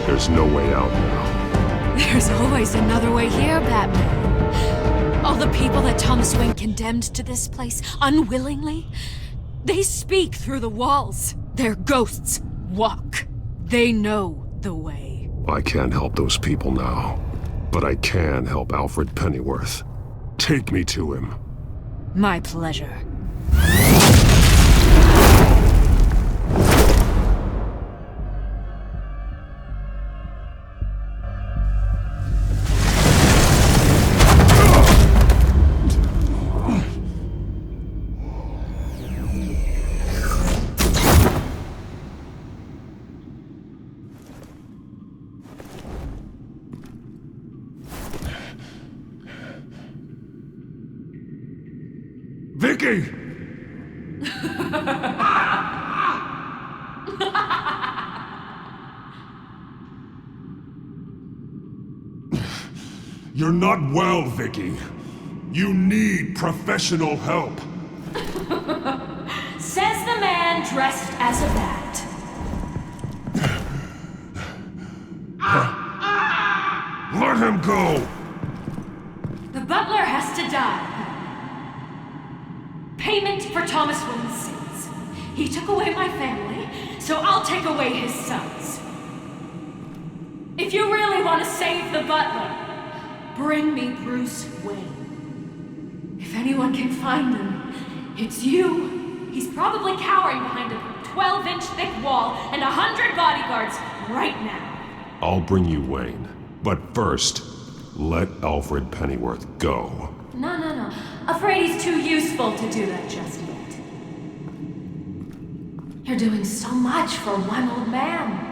There's no way out now. There's always another way here, Batman. All the people that Thomas Wayne condemned to this place unwillingly, they speak through the walls. Their ghosts walk. They know the way. I can't help those people now, but I can help Alfred Pennyworth. Take me to him. My pleasure. Vicky! You're not well, Vicky. You need professional help. Says the man dressed as a bat. Let him go! The butler has to die. Payment for Thomas Wayne's sins. He took away my family, so I'll take away his sons. If you really want to save the butler, bring me Bruce Wayne. If anyone can find him, it's you. He's probably cowering behind a 12-inch thick wall and 100 bodyguards right now. I'll bring you Wayne. But first, let Alfred Pennyworth go. No. Afraid he's too useful to do that just yet. You're doing so much for one old man.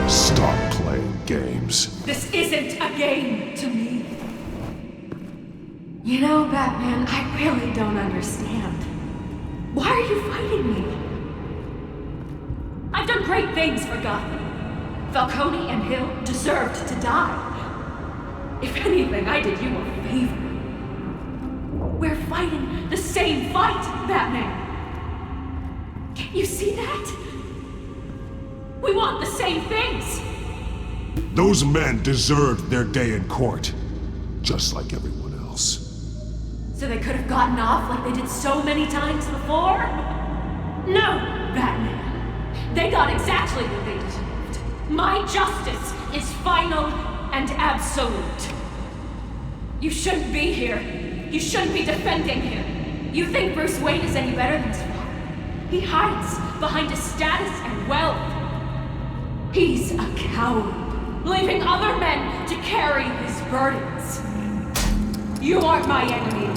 Stop playing games. This isn't a game to me. You know, Batman, I really don't understand. Why are you fighting me? I've done great things for Gotham. Falcone and Hill deserved to die. If anything, I did you a favor. We're fighting the same fight, Batman. Can't you see that? We want the same things. Those men deserved their day in court, just like everyone else. So they could have gotten off like they did so many times before? No, Batman. They got exactly what they deserved. My justice is final and absolute. You shouldn't be here. You shouldn't be defending him. You think Bruce Wayne is any better than his father? He hides behind his status and wealth. He's a coward, leaving other men to carry his burdens. You aren't my enemy.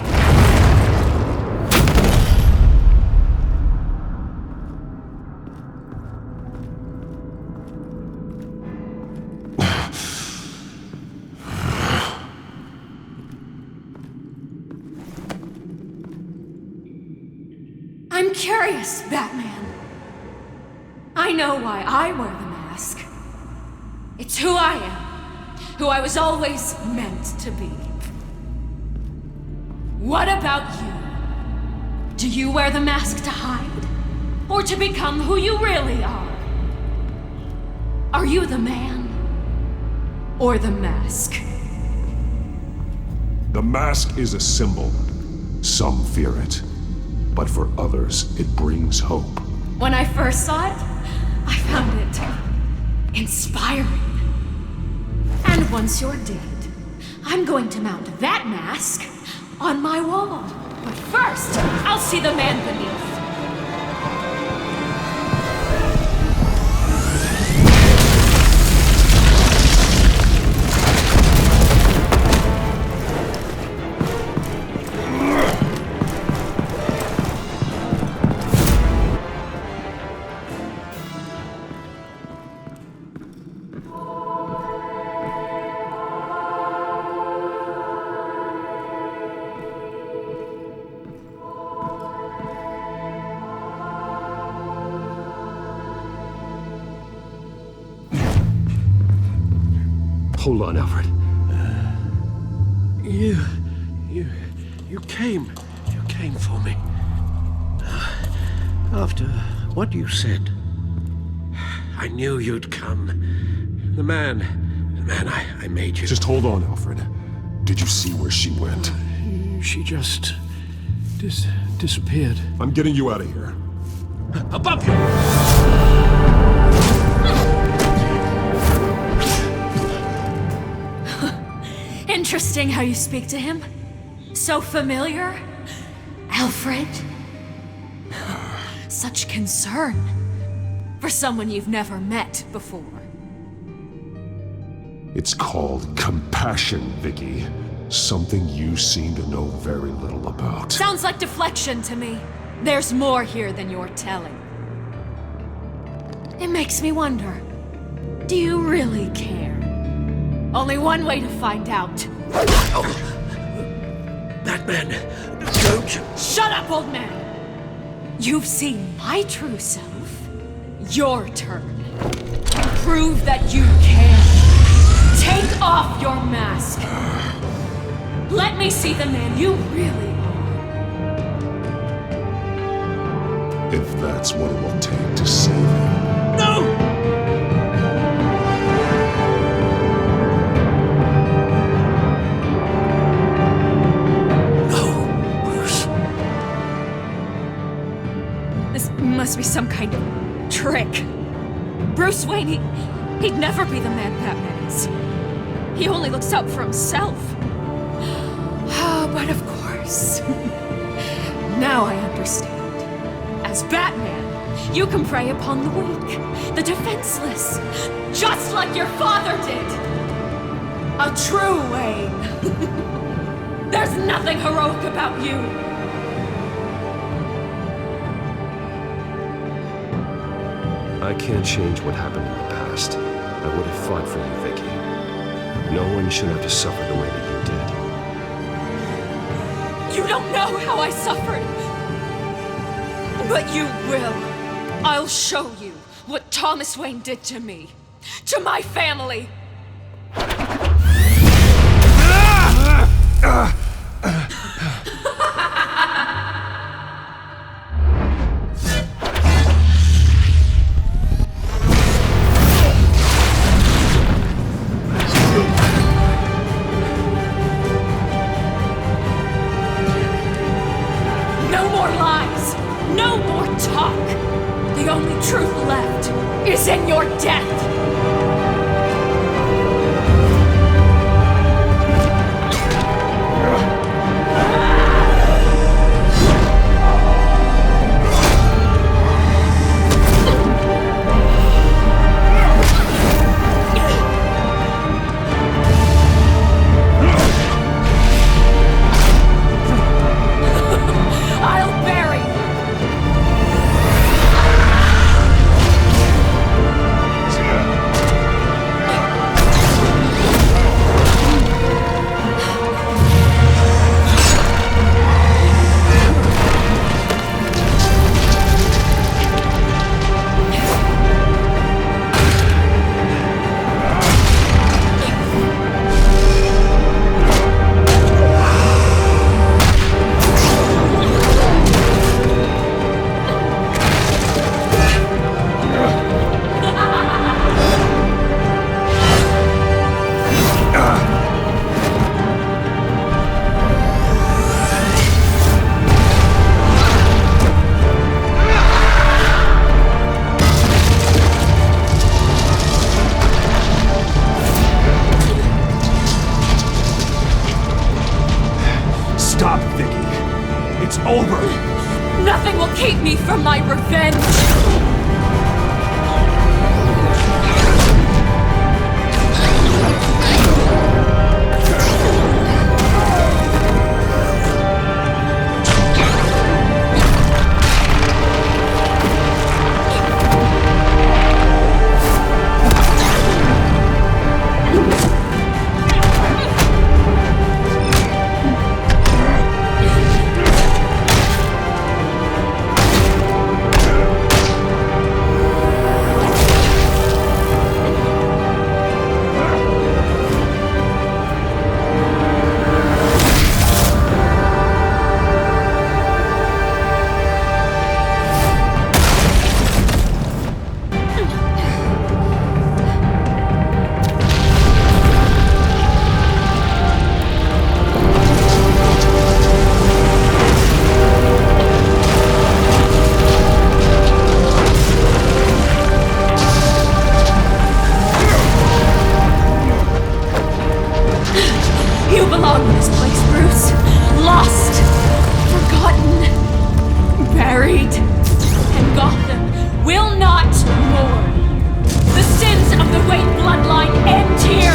I'm curious, Batman. I know why I wear the mask. It's who I am. who I was always meant to be. What about you? Do you wear the mask to hide? Or to become who you really are? Are you the man? Or the mask? The mask is a symbol. Some fear it. But for others, it brings hope. When I first saw it, I found it inspiring. And once you're dead, I'm going to mount that mask on my wall. But first, I'll see the man beneath. Hold on, Alfred. You came for me. After what you said, I knew you'd come. The man I made you. Just hold on, Alfred. Did you see where she went? She just disappeared. I'm getting you out of here. Above you! Interesting how you speak to him. So familiar. Alfred. Such concern for someone you've never met before. It's called compassion, Vicky. Something you seem to know very little about. Sounds like deflection to me. There's more here than you're telling. It makes me wonder, do you really care? Only one way to find out. Oh. Batman, don't... Shut up, old man! You've seen my true self. Your turn. Prove that you care. Take off your mask. Let me see the man you really are. If that's what it will take to save him. No! Must be some kind of trick. Bruce Wayne, he'd never be the man Batman is. He only looks out for himself. But of course. Now I understand. As Batman, you can prey upon the weak, the defenseless, just like your father did. A true Wayne. There's nothing heroic about you. I can't change what happened in the past. I would have fought for you, Vicky. No one should have to suffer the way that you did. You don't know how I suffered. But you will. I'll show you what Thomas Wayne did to me. To my family. The only truth left is in your death! over. Nothing will keep me from my revenge! You belong in this place, Bruce. Lost, forgotten, buried. And Gotham will not mourn. The sins of the Wayne bloodline end here.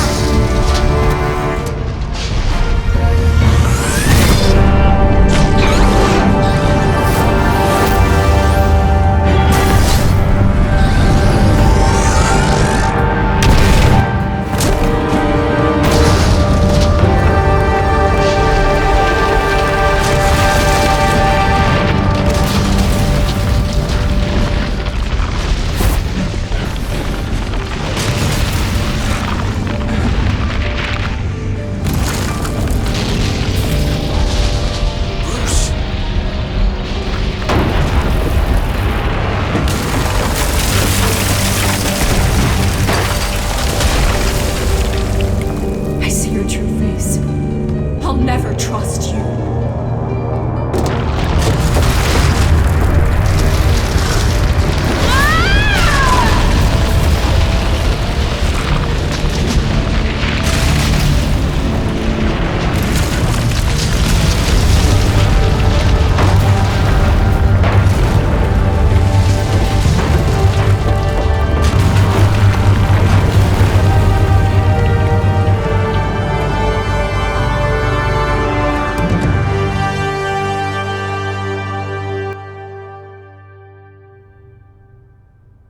Never trust you.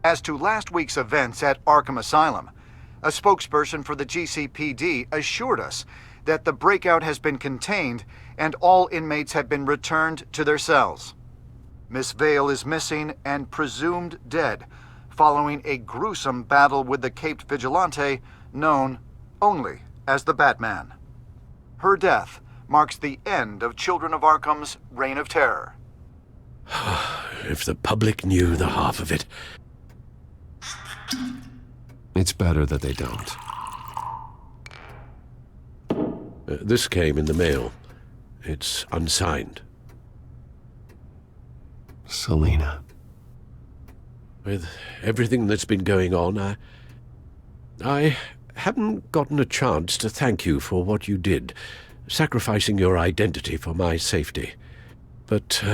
As to last week's events at Arkham Asylum, a spokesperson for the GCPD assured us that the breakout has been contained and all inmates have been returned to their cells. Miss Vale is missing and presumed dead, following a gruesome battle with the caped vigilante known only as the Batman. Her death marks the end of Children of Arkham's reign of terror. If the public knew the half of it. It's better that they don't. This came in the mail. It's unsigned. Selina. With everything that's been going on, I haven't gotten a chance to thank you for what you did, sacrificing your identity for my safety. But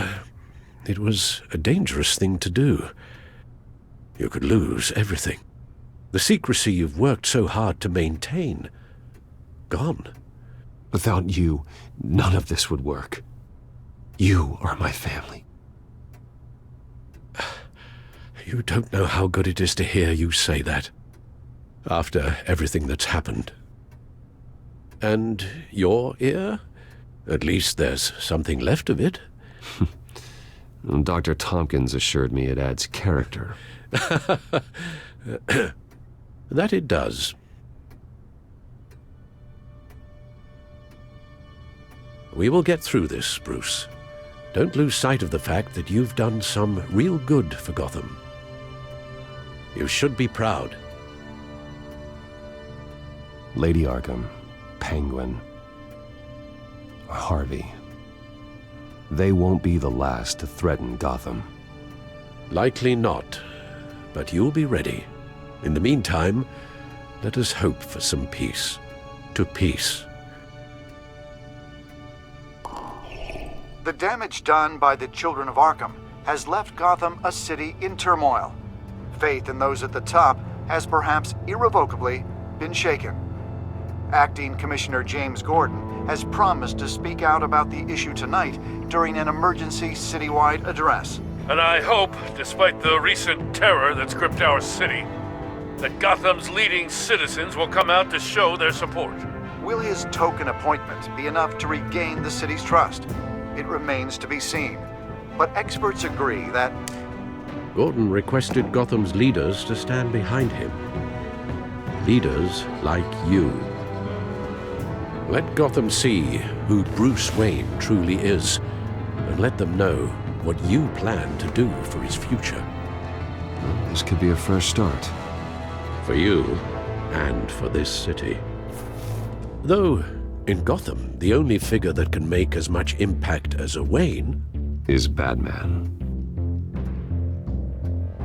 it was a dangerous thing to do. You could lose everything. The secrecy you've worked so hard to maintain. Gone. Without you, none of this would work. You are my family. You don't know how good it is to hear you say that. After everything that's happened. And your ear? At least there's something left of it. Dr. Tompkins assured me it adds character. That it does. We will get through this, Bruce. Don't lose sight of the fact that you've done some real good for Gotham. You should be proud. Lady Arkham, Penguin, Harvey. They won't be the last to threaten Gotham. Likely not, but you'll be ready. In the meantime, let us hope for some peace. To peace. The damage done by the Children of Arkham has left Gotham a city in turmoil. Faith in those at the top has perhaps irrevocably been shaken. Acting Commissioner James Gordon has promised to speak out about the issue tonight during an emergency citywide address. And I hope, despite the recent terror that's gripped our city, that Gotham's leading citizens will come out to show their support. Will his token appointment be enough to regain the city's trust? It remains to be seen. But experts agree that Gordon requested Gotham's leaders to stand behind him. Leaders like you. Let Gotham see who Bruce Wayne truly is, and let them know what you plan to do for his future. This could be a fresh start. For you, and for this city. Though, in Gotham, the only figure that can make as much impact as a Wayne is Batman.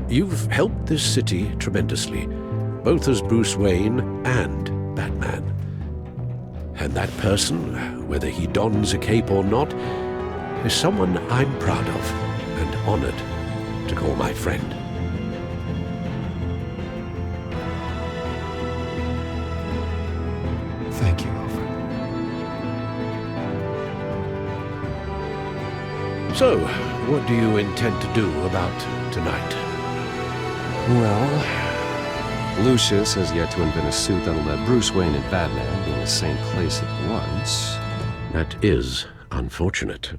You've helped this city tremendously, both as Bruce Wayne and Batman. And that person, whether he dons a cape or not, is someone I'm proud of and honored to call my friend. Thank you, Alfred. So, what do you intend to do about tonight? Well, Lucius has yet to invent a suit that'll let Bruce Wayne and Batman be in the same place at once. That is unfortunate.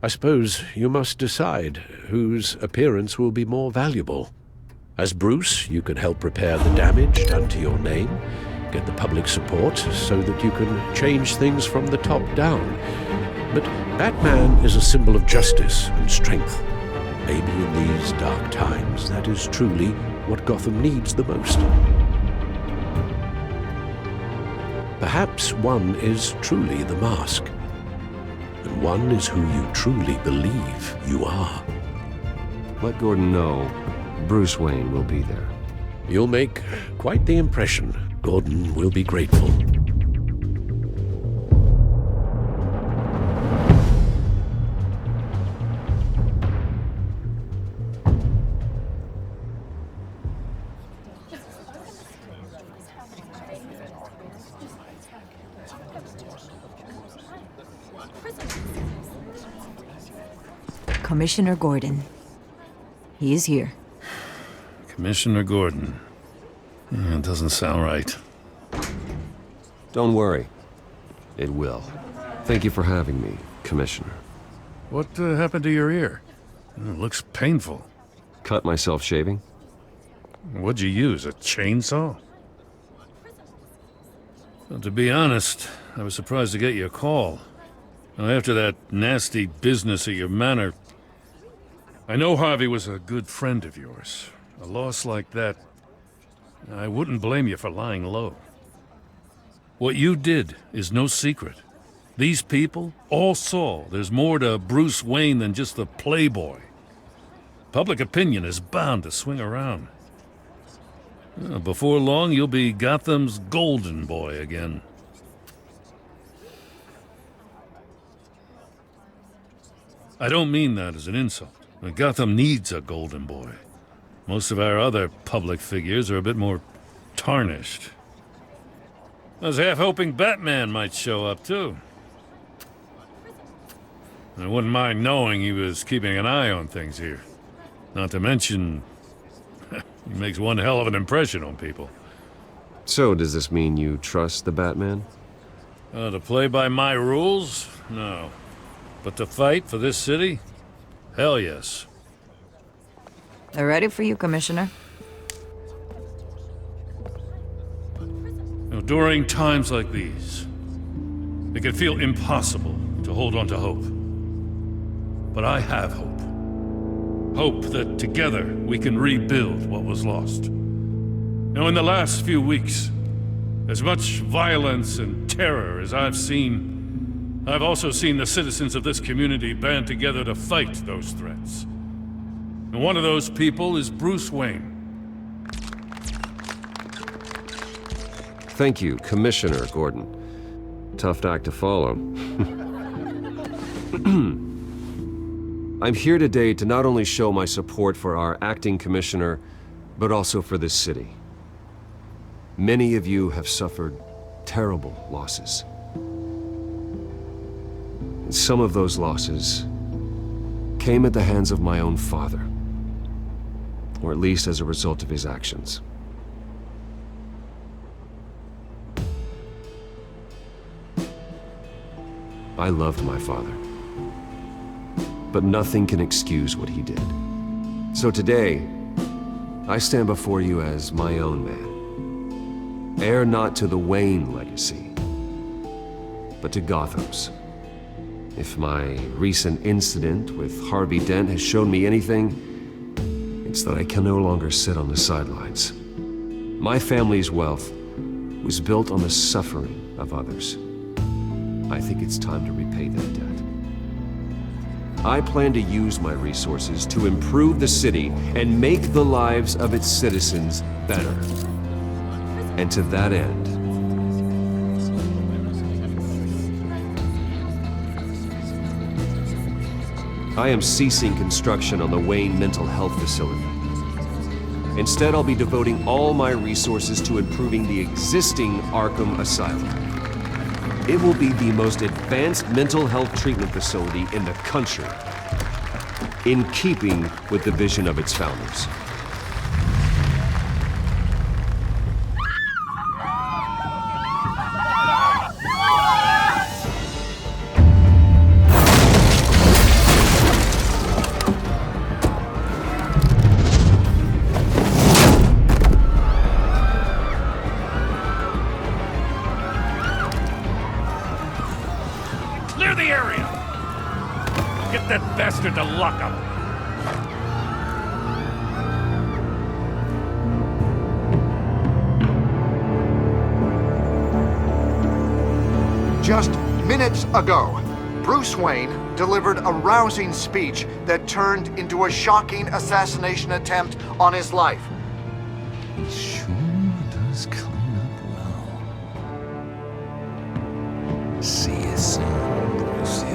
I suppose you must decide whose appearance will be more valuable. As Bruce, you can help repair the damage done to your name, get the public support so that you can change things from the top down. But Batman is a symbol of justice and strength. Maybe in these dark times, that is truly what Gotham needs the most. Perhaps one is truly the mask, and one is who you truly believe you are. Let Gordon know Bruce Wayne will be there. You'll make quite the impression. Gordon will be grateful. Commissioner Gordon. He is here. Commissioner Gordon. It doesn't sound right. Don't worry. It will. Thank you for having me, Commissioner. What happened to your ear? It looks painful. Cut myself shaving? What'd you use, a chainsaw? Well, to be honest, I was surprised to get your call. Now, after that nasty business at your manor, I know Harvey was a good friend of yours. A loss like that, I wouldn't blame you for lying low. What you did is no secret. These people all saw there's more to Bruce Wayne than just the playboy. Public opinion is bound to swing around. Before long, you'll be Gotham's golden boy again. I don't mean that as an insult. Gotham needs a golden boy. Most of our other public figures are a bit more tarnished. I was half hoping Batman might show up, too. I wouldn't mind knowing he was keeping an eye on things here. Not to mention, he makes one hell of an impression on people. So, does this mean you trust the Batman? To play by my rules? No. But to fight for this city? Hell yes. They're ready for you, Commissioner. During times like these, it can feel impossible to hold on to hope. But I have hope. Hope that together we can rebuild what was lost. Now, in the last few weeks, as much violence and terror as I've seen, I've also seen the citizens of this community band together to fight those threats. And one of those people is Bruce Wayne. Thank you, Commissioner Gordon. Tough act to follow. I'm here today to not only show my support for our acting commissioner, but also for this city. Many of you have suffered terrible losses. And some of those losses came at the hands of my own father, or at least as a result of his actions. I loved my father, but nothing can excuse what he did. So today, I stand before you as my own man, heir not to the Wayne legacy, but to Gotham's. If my recent incident with Harvey Dent has shown me anything, it's that I can no longer sit on the sidelines. My family's wealth was built on the suffering of others. I think it's time to repay that debt. I plan to use my resources to improve the city and make the lives of its citizens better. And to that end, I am ceasing construction on the Wayne Mental Health Facility. Instead, I'll be devoting all my resources to improving the existing Arkham Asylum. It will be the most advanced mental health treatment facility in the country, in keeping with the vision of its founders. Clear the area! Get that bastard to lock up! Just minutes ago, Bruce Wayne delivered a rousing speech that turned into a shocking assassination attempt on his life. He sure does clean up well. See you soon, Brucey.